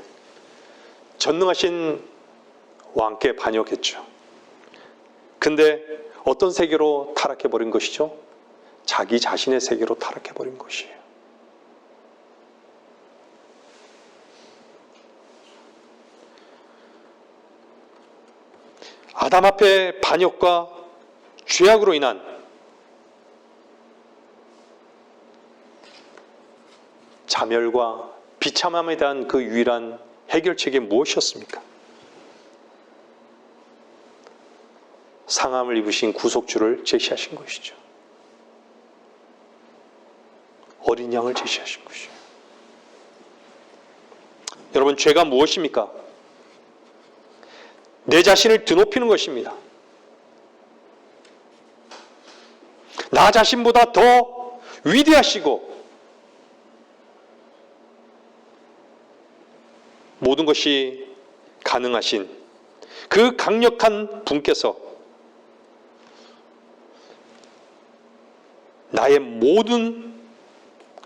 [SPEAKER 1] 전능하신 왕께 반역했죠. 근데 어떤 세계로 타락해버린 것이죠? 자기 자신의 세계로 타락해버린 것이에요. 아담 앞에 반역과 죄악으로 인한 자멸과 비참함에 대한 그 유일한 해결책이 무엇이었습니까? 상함을 입으신 구속주를 제시하신 것이죠. 어린 양을 제시하신 것이죠. 여러분, 죄가 무엇입니까? 내 자신을 드높이는 것입니다. 나 자신보다 더 위대하시고 모든 것이 가능하신 그 강력한 분께서 나의 모든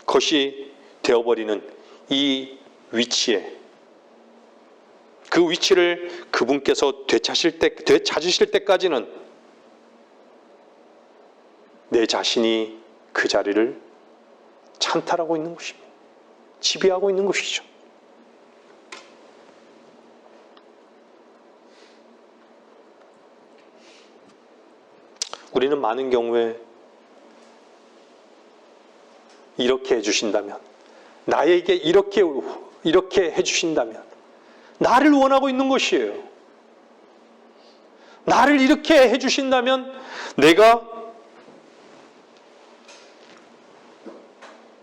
[SPEAKER 1] 것이 되어버리는 이 위치에, 그 위치를 그분께서 되찾으실 때까지는 내 자신이 그 자리를 찬탈하고 있는 것입니다. 지배하고 있는 것이죠. 우리는 많은 경우에 이렇게 해주신다면, 나에게 이렇게 해주신다면, 나를 원하고 있는 것이에요. 나를 이렇게 해주신다면 내가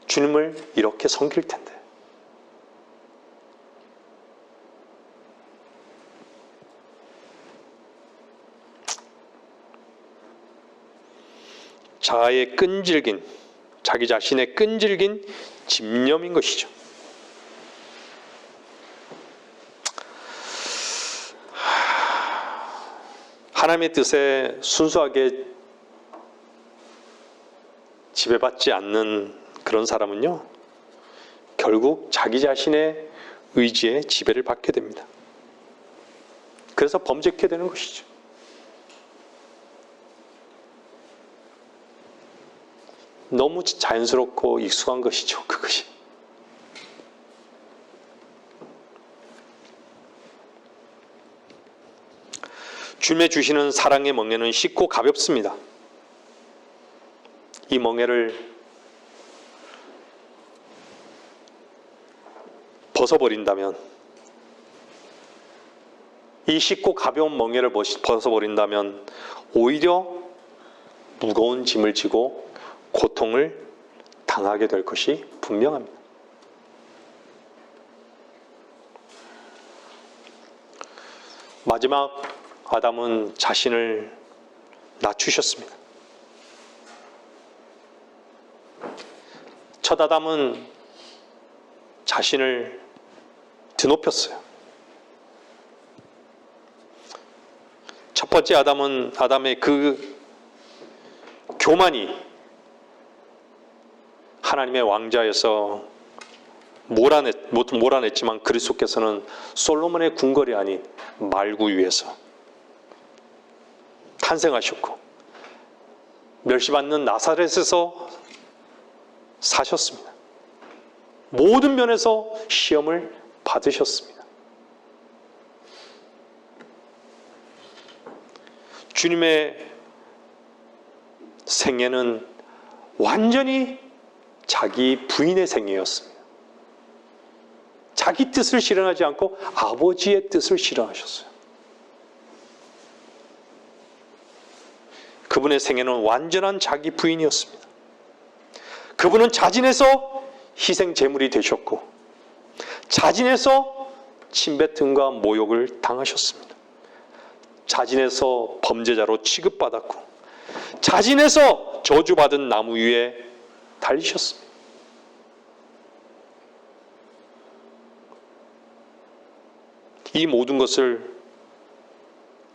[SPEAKER 1] 주님을 이렇게 섬길 텐데. 자기 자신의 끈질긴 집념인 것이죠. 하나님의 뜻에 순수하게 지배받지 않는 그런 사람은요, 결국 자기 자신의 의지에 지배를 받게 됩니다. 그래서 범죄케 되는 것이죠. 너무 자연스럽고 익숙한 것이죠, 그것이. 주님의 주시는 사랑의 멍에는 쉽고 가볍습니다. 이 멍에를 벗어버린다면, 이 쉽고 가벼운 멍에를 벗어버린다면 오히려 무거운 짐을 지고 고통을 당하게 될 것이 분명합니다. 마지막 아담은 자신을 낮추셨습니다. 첫 아담은 자신을 드높였어요. 첫 번째 아담의 그 교만이 하나님의 왕자에서 몰아냈지만 그리스도께서는 솔로몬의 궁궐이 아닌 말구 위에서 탄생하셨고 멸시받는 나사렛에서 사셨습니다. 모든 면에서 시험을 받으셨습니다. 주님의 생애는 완전히 자기 부인의 생애였습니다. 자기 뜻을 실현하지 않고 아버지의 뜻을 실현하셨어요. 그분의 생애는 완전한 자기 부인이었습니다. 그분은 자진해서 희생 제물이 되셨고 자진해서 침뱉음과 모욕을 당하셨습니다. 자진해서 범죄자로 취급받았고 자진해서 저주받은 나무 위에 달리셨습니다. 이 모든 것을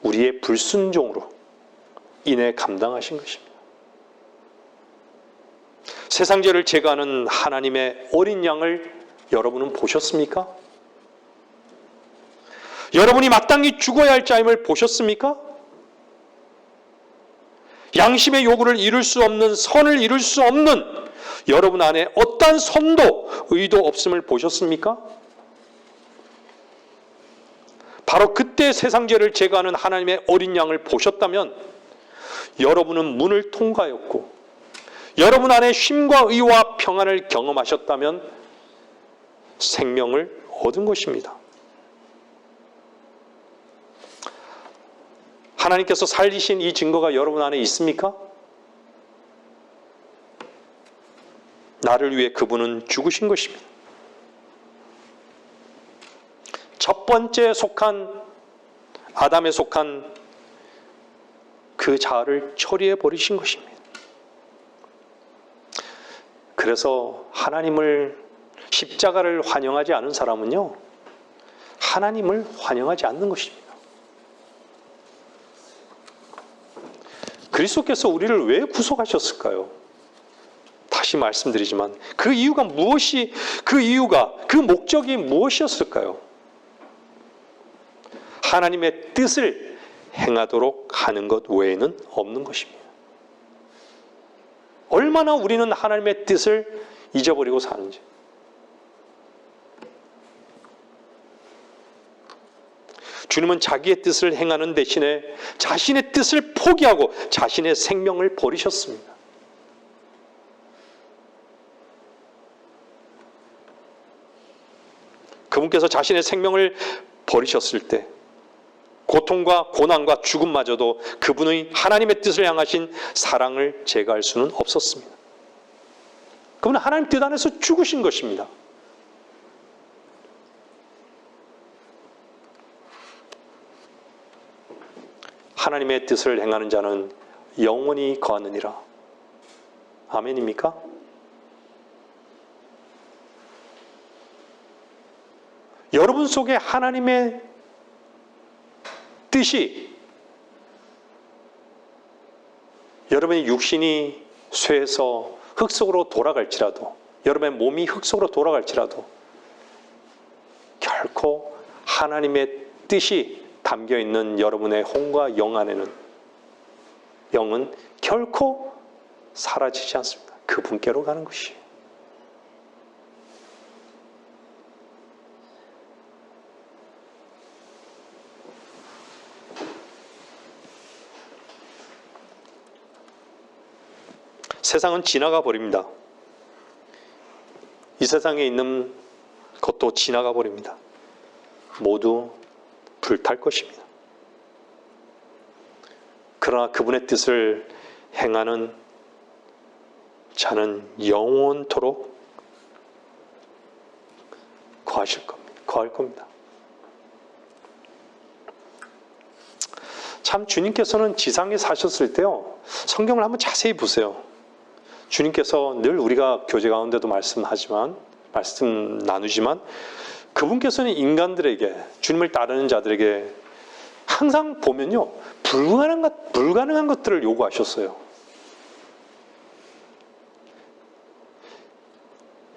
[SPEAKER 1] 우리의 불순종으로 인해 감당하신 것입니다. 세상 죄를 제거하는 하나님의 어린 양을 여러분은 보셨습니까? 여러분이 마땅히 죽어야 할 자임을 보셨습니까? 양심의 요구를 이룰 수 없는, 선을 이룰 수 없는 여러분 안에 어떠한 선도, 의도 없음을 보셨습니까? 바로 그때 세상 죄를 제거하는 하나님의 어린 양을 보셨다면 여러분은 문을 통과하였고 여러분 안에 쉼과 의와 평안을 경험하셨다면 생명을 얻은 것입니다. 하나님께서 살리신 이 증거가 여러분 안에 있습니까? 나를 위해 그분은 죽으신 것입니다. 첫 번째 속한 아담에 속한 그 자아를 처리해 버리신 것입니다. 그래서 하나님을 십자가를 환영하지 않은 사람은요, 하나님을 환영하지 않는 것입니다. 그리스도께서 우리를 왜 구속하셨을까요? 다시 말씀드리지만 그 목적이 무엇이었을까요? 하나님의 뜻을 행하도록 하는 것 외에는 없는 것입니다. 얼마나 우리는 하나님의 뜻을 잊어버리고 사는지. 주님은 자기의 뜻을 행하는 대신에 자신의 뜻을 포기하고 자신의 생명을 버리셨습니다. 그분께서 자신의 생명을 버리셨을 때 고통과 고난과 죽음마저도 그분의 하나님의 뜻을 향하신 사랑을 제거할 수는 없었습니다. 그분은 하나님 뜻 안에서 죽으신 것입니다. 하나님의 뜻을 행하는 자는 영원히 거하느니라. 아멘입니까? 여러분 속에 하나님의 뜻이, 여러분의 육신이 쇠해서 흙 속으로 돌아갈지라도, 여러분의 몸이 흙 속으로 돌아갈지라도 결코 하나님의 뜻이 담겨있는 여러분의 혼과 영 안에는, 영은 결코 사라지지 않습니다. 그분께로 가는 것이에요. 세상은 지나가 버립니다. 이 세상에 있는 것도 지나가 버립니다. 모두 불탈 것입니다. 그러나 그분의 뜻을 행하는 자는 영원토록 거할 겁니다. 참 주님께서는 지상에 사셨을 때요, 성경을 한번 자세히 보세요. 주님께서 늘 우리가 교제 가운데도 말씀 나누지만 그분께서는 인간들에게, 주님을 따르는 자들에게 항상 보면요, 불가능한 것들을 요구하셨어요.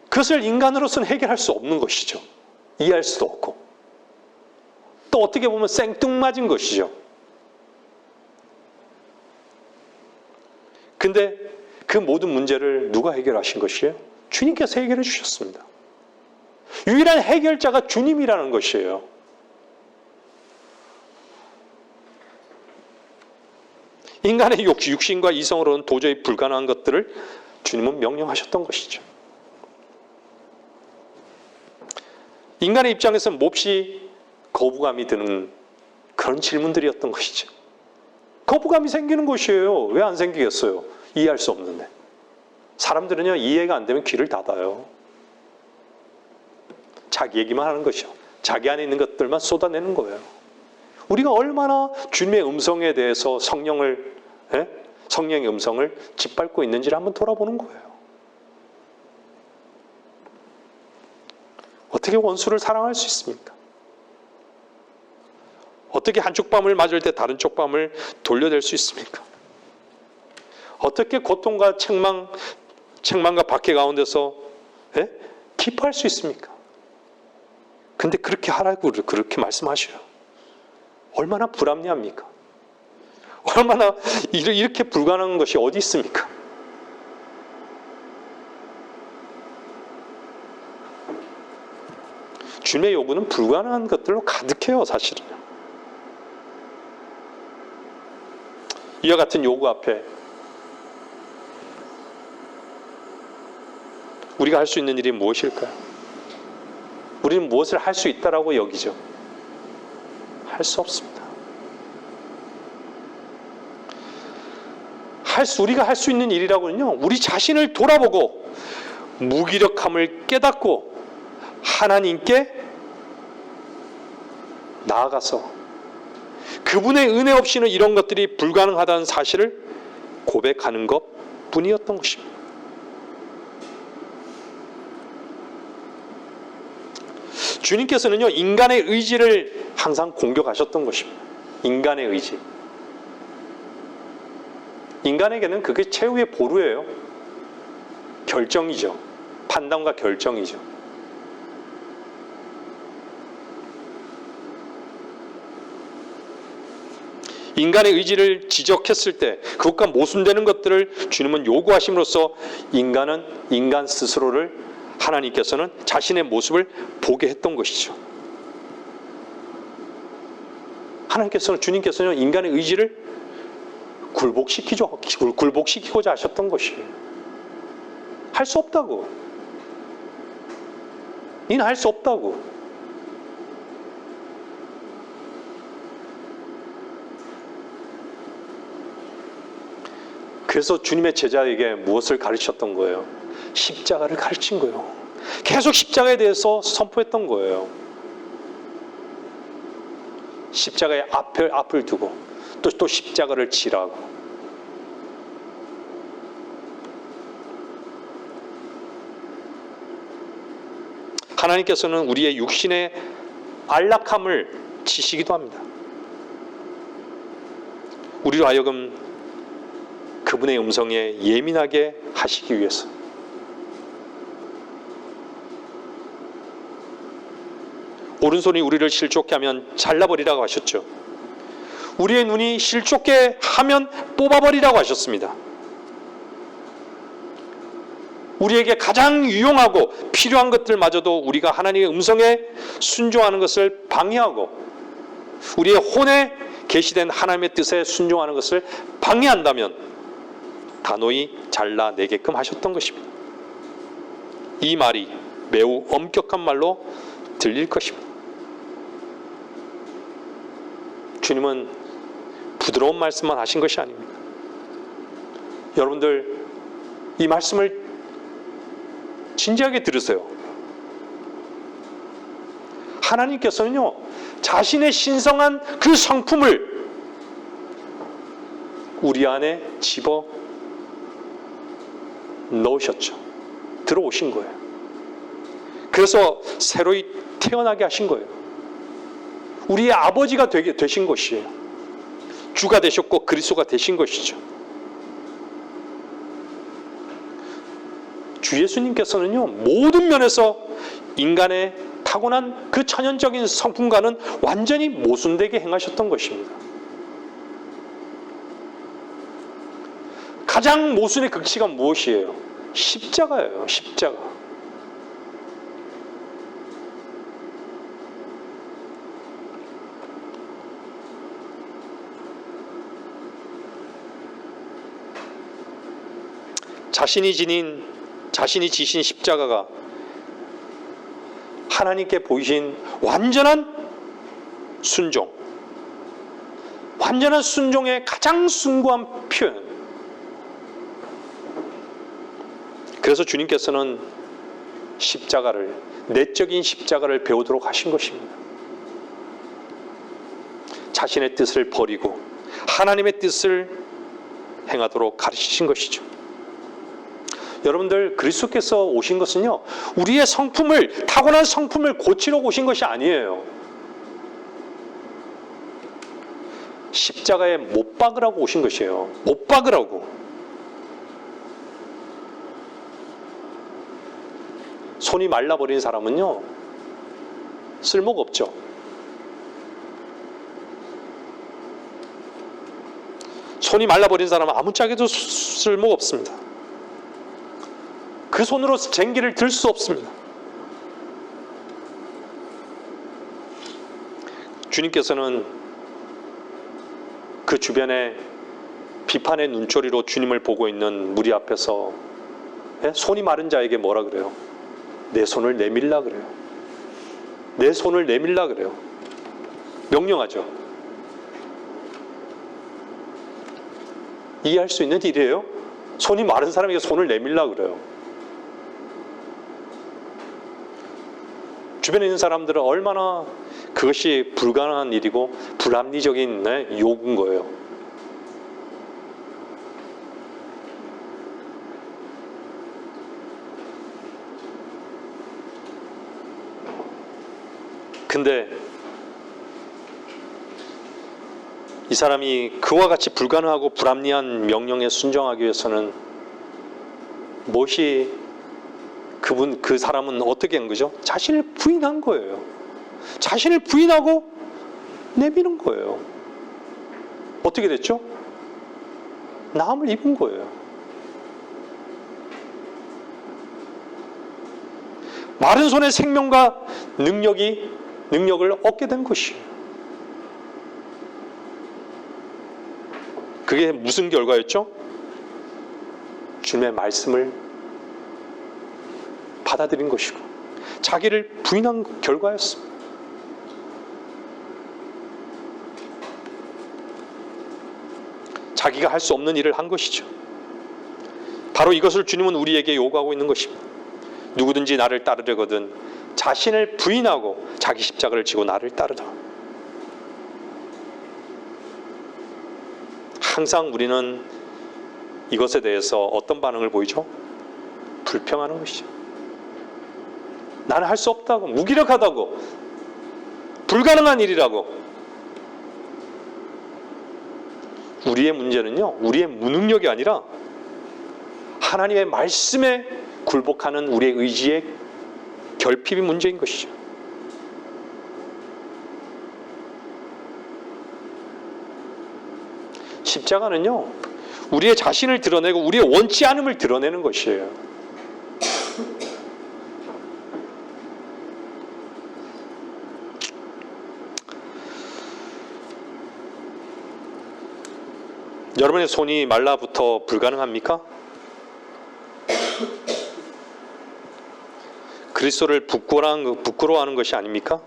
[SPEAKER 1] 그것을 인간으로서는 해결할 수 없는 것이죠. 이해할 수도 없고. 또 어떻게 보면 생뚱맞은 것이죠. 근데 그 모든 문제를 누가 해결하신 것이에요? 주님께서 해결해 주셨습니다. 유일한 해결자가 주님이라는 것이에요. 인간의 육신과 이성으로는 도저히 불가능한 것들을 주님은 명령하셨던 것이죠. 인간의 입장에서 몹시 거부감이 드는 그런 질문들이었던 것이죠. 거부감이 생기는 것이에요. 왜 안 생기겠어요? 이해할 수 없는데. 사람들은요, 이해가 안 되면 귀를 닫아요. 자기 얘기만 하는 것이요. 자기 안에 있는 것들만 쏟아내는 거예요. 우리가 얼마나 주님의 음성에 대해서 성령의 음성을 짓밟고 있는지를 한번 돌아보는 거예요. 어떻게 원수를 사랑할 수 있습니까? 어떻게 한쪽 뺨을 맞을 때 다른 쪽 뺨을 돌려댈 수 있습니까? 어떻게 고통과 책망과 박해 가운데서 기뻐할 수 있습니까? 근데 그렇게 하라고 그렇게 말씀하셔요. 얼마나 불합리합니까? 얼마나 이렇게 불가능한 것이 어디 있습니까? 주님의 요구는 불가능한 것들로 가득해요, 사실은. 이와 같은 요구 앞에 우리가 할 수 있는 일이 무엇일까요? 우리는 무엇을 할 수 있다라고 여기죠? 할 수 없습니다. 우리가 할 수 있는 일이라고는요, 우리 자신을 돌아보고 무기력함을 깨닫고 하나님께 나아가서 그분의 은혜 없이는 이런 것들이 불가능하다는 사실을 고백하는 것 뿐이었던 것입니다. 주님께서는요, 인간의 의지를 항상 공격하셨던 것입니다. 인간의 의지. 인간에게는 그게 최후의 보루예요. 결정이죠. 판단과 결정이죠. 인간의 의지를 지적했을 때 그것과 모순되는 것들을 주님은 요구하심으로써 인간은 인간 스스로를 하나님께서는 자신의 모습을 보게 했던 것이죠. 주님께서는 인간의 의지를 굴복시키고자 하셨던 것이에요. 할 수 없다고. 이는 할 수 없다고. 그래서 주님의 제자에게 무엇을 가르쳤던 거예요? 십자가를 가르친 거예요. 계속 십자가에 대해서 선포했던 거예요. 십자가의 앞을 두고 또 십자가를 지라고. 하나님께서는 우리의 육신의 안락함을 지시기도 합니다. 우리로 하여금 그분의 음성에 예민하게 하시기 위해서. 오른손이 우리를 실족케 하면 잘라버리라고 하셨죠. 우리의 눈이 실족케 하면 뽑아버리라고 하셨습니다. 우리에게 가장 유용하고 필요한 것들마저도 우리가 하나님의 음성에 순종하는 것을 방해하고 우리의 혼에 계시된 하나님의 뜻에 순종하는 것을 방해한다면 단호히 잘라내게끔 하셨던 것입니다. 이 말이 매우 엄격한 말로 들릴 것입니다. 주님은 부드러운 말씀만 하신 것이 아닙니다. 여러분들 이 말씀을 진지하게 들으세요. 하나님께서는요, 자신의 신성한 그 성품을 우리 안에 집어 넣으셨죠. 들어오신 거예요. 그래서 새로이 태어나게 하신 거예요. 우리의 아버지가 되신 것이에요. 주가 되셨고 그리스도가 되신 것이죠. 주 예수님께서는요, 모든 면에서 인간의 타고난 그 천연적인 성품과는 완전히 모순되게 행하셨던 것입니다. 가장 모순의 극치가 무엇이에요? 십자가예요. 십자가. 자신이 지신 십자가가 하나님께 보이신 완전한 순종, 완전한 순종의 가장 숭고한 표현. 그래서 주님께서는 십자가를, 내적인 십자가를 배우도록 하신 것입니다. 자신의 뜻을 버리고 하나님의 뜻을 행하도록 가르치신 것이죠. 여러분들, 그리스도께서 오신 것은요, 우리의 성품을, 타고난 성품을 고치러 오신 것이 아니에요. 십자가에 못 박으라고 오신 것이에요. 못 박으라고. 손이 말라버린 사람은요, 쓸모가 없죠. 손이 말라버린 사람은 아무짝에도 쓸모가 없습니다. 그 손으로 쟁기를 들 수 없습니다. 주님께서는 그 주변에 비판의 눈초리로 주님을 보고 있는 무리 앞에서 손이 마른 자에게 뭐라 그래요? 내 손을 내밀라 그래요. 내 손을 내밀라 그래요. 명령하죠. 이해할 수 있는 일이에요? 손이 마른 사람에게 손을 내밀라 그래요. 주변에 있는 사람들은 얼마나 그것이 불가능한 일이고 불합리적인 요구인 거예요. 근데 이 사람이 그와 같이 불가능하고 불합리한 명령에 순종하기 위해서는 무엇이 그 사람은 어떻게 한 거죠? 자신을 부인한 거예요. 자신을 부인하고 내미는 거예요. 어떻게 됐죠? 나음을 입은 거예요. 마른 손의 생명과 능력을 얻게 된 것이에요. 그게 무슨 결과였죠? 주님의 말씀을 받아들인 것이고 자기를 부인한 결과였습니다. 자기가 할 수 없는 일을 한 것이죠. 바로 이것을 주님은 우리에게 요구하고 있는 것입니다. 누구든지 나를 따르려거든 자신을 부인하고 자기 십자가를 지고 나를 따르라. 항상 우리는 이것에 대해서 어떤 반응을 보이죠? 불평하는 것이죠. 나는 할 수 없다고, 무기력하다고, 불가능한 일이라고. 우리의 문제는요, 우리의 무능력이 아니라 하나님의 말씀에 굴복하는 우리의 의지의 결핍이 문제인 것이죠. 십자가는요, 우리의 자신을 드러내고 우리의 원치 않음을 드러내는 것이에요. 여러분의 손이 말라붙어 불가능합니까? 그리스도를 부끄러워하는 것이 아닙니까?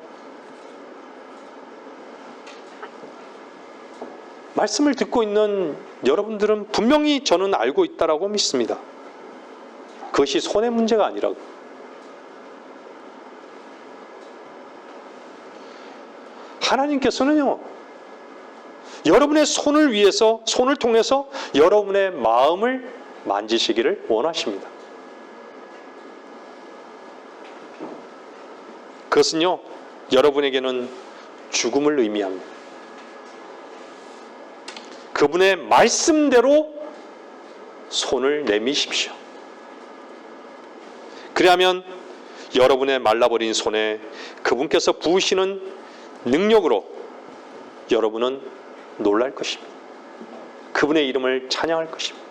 [SPEAKER 1] 말씀을 듣고 있는 여러분들은 분명히 저는 알고 있다라고 믿습니다. 그것이 손의 문제가 아니라고. 하나님께서는요, 여러분의 손을 위해서, 손을 통해서 여러분의 마음을 만지시기를 원하십니다. 그것은요, 여러분에게는 죽음을 의미합니다. 그분의 말씀대로 손을 내미십시오. 그리하면 여러분의 말라버린 손에 그분께서 부으시는 능력으로 여러분은 놀랄 것입니다. 그분의 이름을 찬양할 것입니다.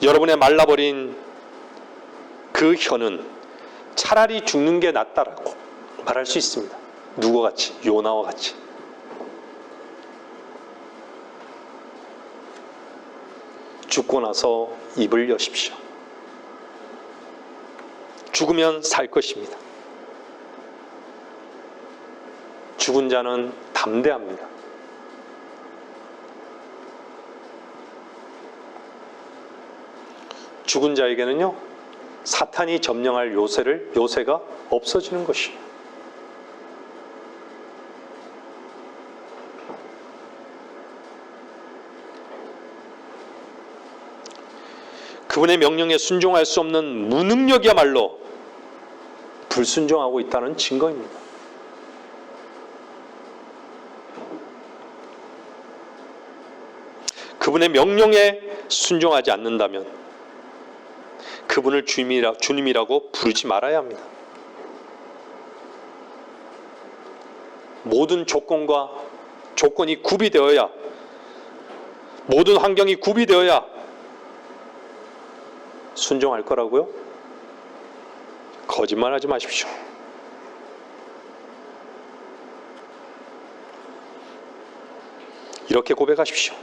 [SPEAKER 1] 여러분의 말라버린 그 혀는 차라리 죽는 게 낫다라고 말할 수 있습니다. 누구와 같이? 요나와 같이. 죽고 나서 입을 여십시오. 죽으면 살 것입니다. 죽은 자는 담대합니다. 죽은 자에게는요, 사탄이 점령할 요새가 없어지는 것이에요. 그분의 명령에 순종할 수 없는 무능력이야말로 불순종하고 있다는 증거입니다. 그분의 명령에 순종하지 않는다면 그분을 주님이라고 부르지 말아야 합니다. 모든 조건이 구비되어야, 모든 환경이 구비되어야 순종할 거라고요? 거짓말하지 마십시오. 이렇게 고백하십시오.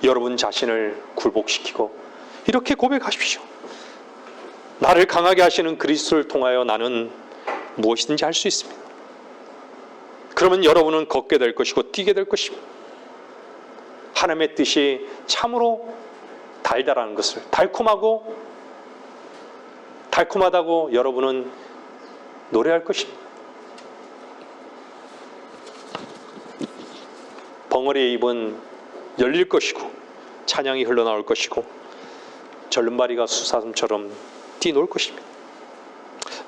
[SPEAKER 1] 여러분 자신을 굴복시키고 이렇게 고백하십시오. 나를 강하게 하시는 그리스도를 통하여 나는 무엇이든지 할 수 있습니다. 그러면 여러분은 걷게 될 것이고 뛰게 될 것입니다. 하나님의 뜻이 참으로 달달한 것을, 달콤하다고 여러분은 노래할 것입니다. 벙어리의 입은 열릴 것이고 찬양이 흘러나올 것이고 절름발이가 수사슴처럼 뛰놀 것입니다.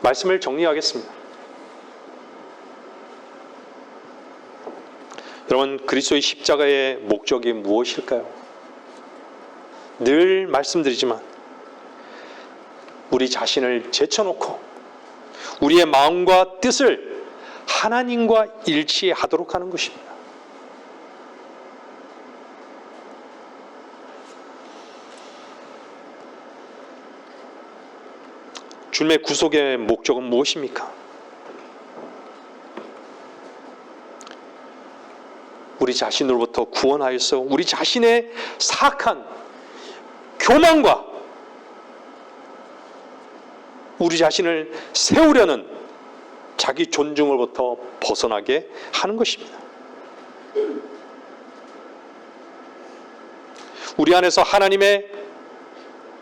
[SPEAKER 1] 말씀을 정리하겠습니다. 여러분, 그리스도의 십자가의 목적이 무엇일까요? 늘 말씀드리지만 우리 자신을 제쳐놓고 우리의 마음과 뜻을 하나님과 일치하도록 하는 것입니다. 주님의 구속의 목적은 무엇입니까? 우리 자신으로부터 구원하여서 우리 자신의 사악한 교만과 우리 자신을 세우려는 자기 존중으로부터 벗어나게 하는 것입니다. 우리 안에서 하나님의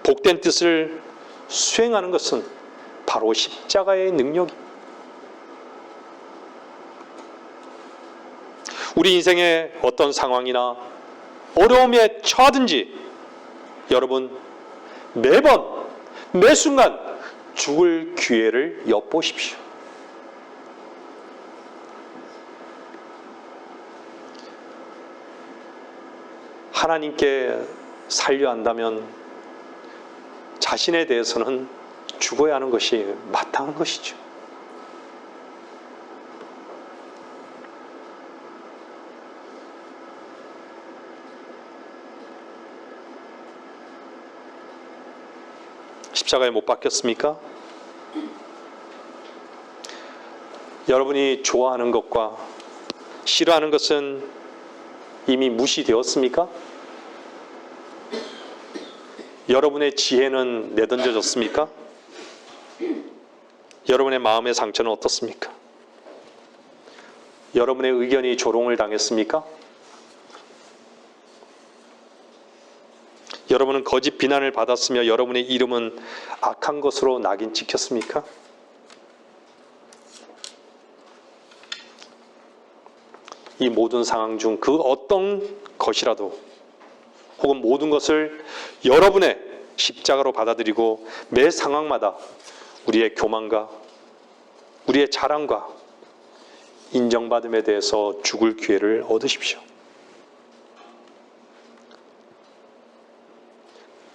[SPEAKER 1] 복된 뜻을 수행하는 것은 바로 십자가의 능력입니다. 우리 인생의 어떤 상황이나 어려움에 처하든지 여러분 매번 매 순간 죽을 기회를 엿보십시오. 하나님께 살려 한다면 자신에 대해서는 죽어야 하는 것이 마땅한 것이죠. 십자가에 못 박혔습니까? 여러분이 좋아하는 것과 싫어하는 것은 이미 무시되었습니까? 여러분의 지혜는 내던져졌습니까? 여러분의 마음의 상처는 어떻습니까? 여러분의 의견이 조롱을 당했습니까? 여러분은 거짓 비난을 받았으며 여러분의 이름은 악한 것으로 낙인 찍혔습니까? 이 모든 상황 중 그 어떤 것이라도 혹은 모든 것을 여러분의 십자가로 받아들이고 매 상황마다 우리의 교만과 우리의 자랑과 인정받음에 대해서 죽을 기회를 얻으십시오.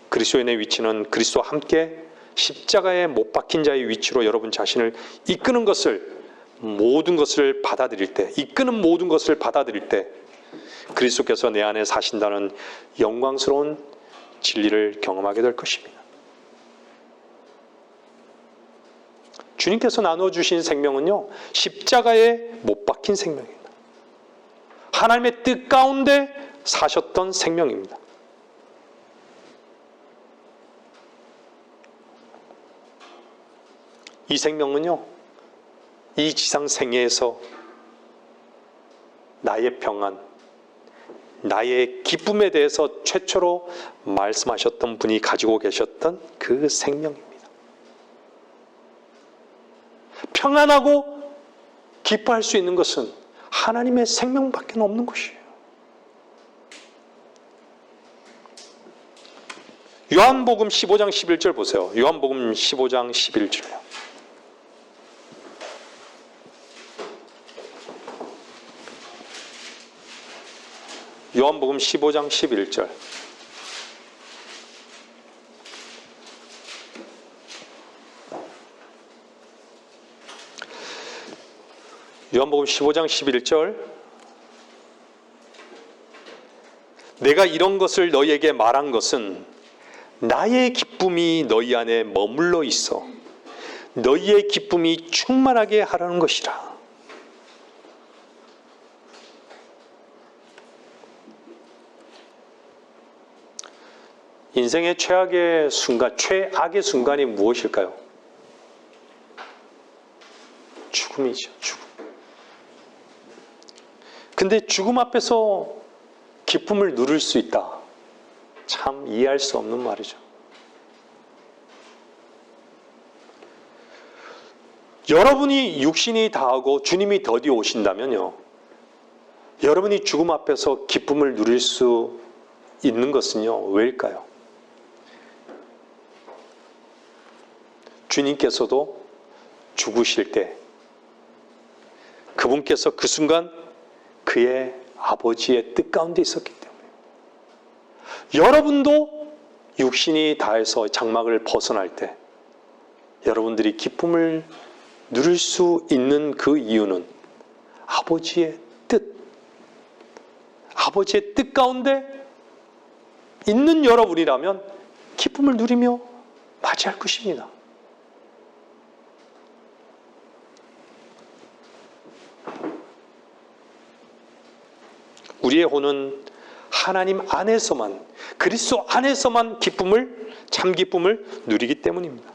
[SPEAKER 1] 그리스도인의 위치는 그리스도와 함께 십자가에 못 박힌 자의 위치로 여러분 자신을 이끄는 것을 모든 것을 받아들일 때, 이끄는 모든 것을 받아들일 때 그리스도께서 내 안에 사신다는 영광스러운 진리를 경험하게 될 것입니다. 주님께서 나눠주신 생명은요, 십자가에 못 박힌 생명입니다. 하나님의 뜻 가운데 사셨던 생명입니다. 이 생명은요, 이 지상 생애에서 나의 평안, 나의 기쁨에 대해서 최초로 말씀하셨던 분이 가지고 계셨던 그 생명입니다. 평안하고 기뻐할 수 있는 것은 하나님의 생명밖에 없는 것이에요. 요한복음 15장 11절 보세요. 요한복음 15장 11절이요. 요한복음 15장 11절. 요한복음 15장 11절. 내가 이런 것을 너희에게 말한 것은 나의 기쁨이 너희 안에 머물러 있어 너희의 기쁨이 충만하게 하라는 것이라. 인생의 최악의 순간이 무엇일까요? 죽음이죠, 죽음. 근데 죽음 앞에서 기쁨을 누릴 수 있다. 참 이해할 수 없는 말이죠. 여러분이 육신이 다하고 주님이 더디 오신다면요, 여러분이 죽음 앞에서 기쁨을 누릴 수 있는 것은요, 왜일까요? 주님께서도 죽으실 때 그분께서 그 순간 그의 아버지의 뜻 가운데 있었기 때문에, 여러분도 육신이 다해서 장막을 벗어날 때 여러분들이 기쁨을 누릴 수 있는 그 이유는 아버지의 뜻 가운데 있는 여러분이라면 기쁨을 누리며 맞이할 것입니다. 우리의 혼은 하나님 안에서만, 그리스도 안에서만 참 기쁨을 누리기 때문입니다.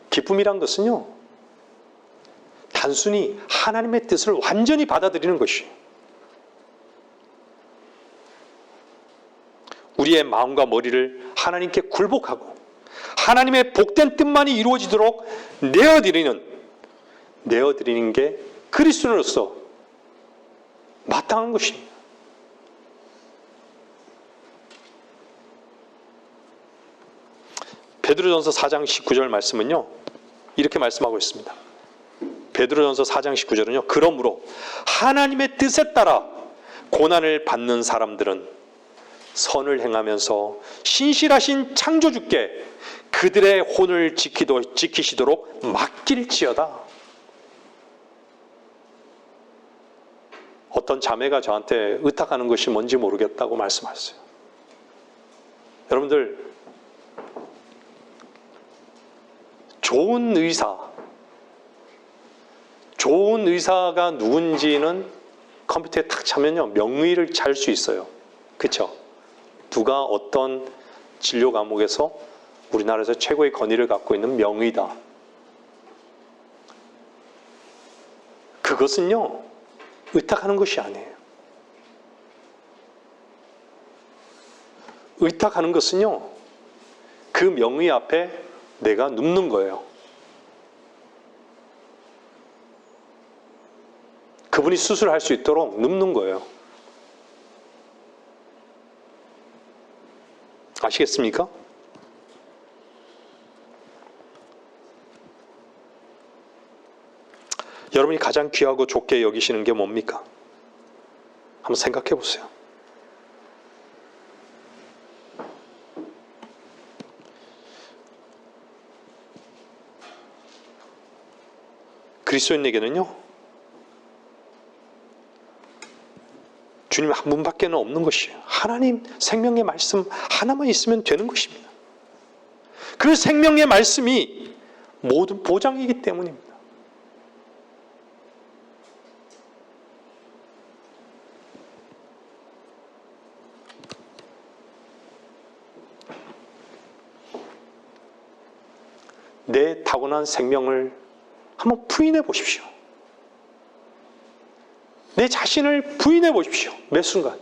[SPEAKER 1] 기쁨이란 것은요, 단순히 하나님의 뜻을 완전히 받아들이는 것이에요. 우리의 마음과 머리를 하나님께 굴복하고 하나님의 복된 뜻만이 이루어지도록 내어드리는 게 그리스도인으로서 마땅한 것입니다. 베드로전서 4장 19절 말씀은요, 이렇게 말씀하고 있습니다. 베드로전서 4장 19절은요, 그러므로 하나님의 뜻에 따라 고난을 받는 사람들은 선을 행하면서 신실하신 창조주께 그들의 혼을 지키시도록 맡길지어다. 어떤 자매가 저한테 의탁하는 것이 뭔지 모르겠다고 말씀하셨어요. 여러분들, 좋은 의사가 누군지는 컴퓨터에 탁 차면요, 명의를 찰 수 있어요. 그렇죠? 누가 어떤 진료 과목에서 우리나라에서 최고의 권위를 갖고 있는 명의다. 그것은요, 의탁하는 것이 아니에요. 의탁하는 것은요, 그 명의 앞에 내가 눕는 거예요. 그분이 수술할 수 있도록 눕는 거예요. 아시겠습니까? 여러분이 가장 귀하고 좋게 여기시는 게 뭡니까? 한번 생각해 보세요. 그리스도인에게는요, 주님 한 분밖에는 없는 것이에요. 하나님 생명의 말씀 하나만 있으면 되는 것입니다. 그 생명의 말씀이 모든 보장이기 때문입니다. 내 타고난 생명을 한번 부인해 보십시오. 내 자신을 부인해 보십시오. 매 순간.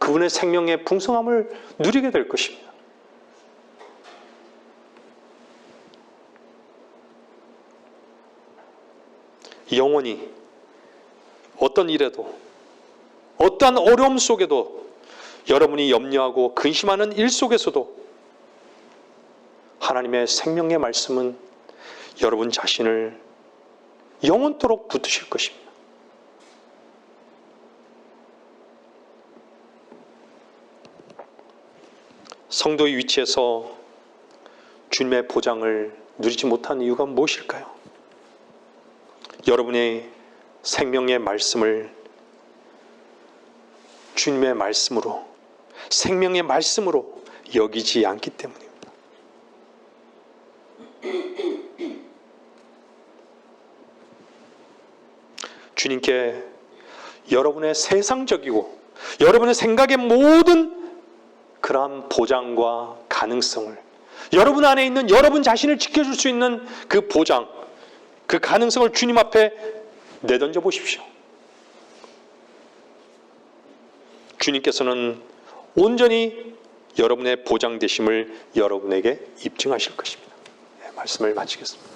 [SPEAKER 1] 그분의 생명의 풍성함을 누리게 될 것입니다. 영원히 어떤 일에도, 어떠한 어려움 속에도, 여러분이 염려하고 근심하는 일 속에서도 하나님의 생명의 말씀은 여러분 자신을 영원토록 붙드실 것입니다. 성도의 위치에서 주님의 보장을 누리지 못한 이유가 무엇일까요? 여러분의 생명의 말씀을 주님의 말씀으로, 생명의 말씀으로 여기지 않기 때문입니다. 주님께 여러분의 세상적이고 여러분의 생각의 모든 그러한 보장과 가능성을, 여러분 안에 있는 여러분 자신을 지켜줄 수 있는 그 보장, 그 가능성을 주님 앞에 내던져 보십시오. 주님께서는 온전히 여러분의 보장 되심을 여러분에게 입증하실 것입니다. 말씀을 마치겠습니다.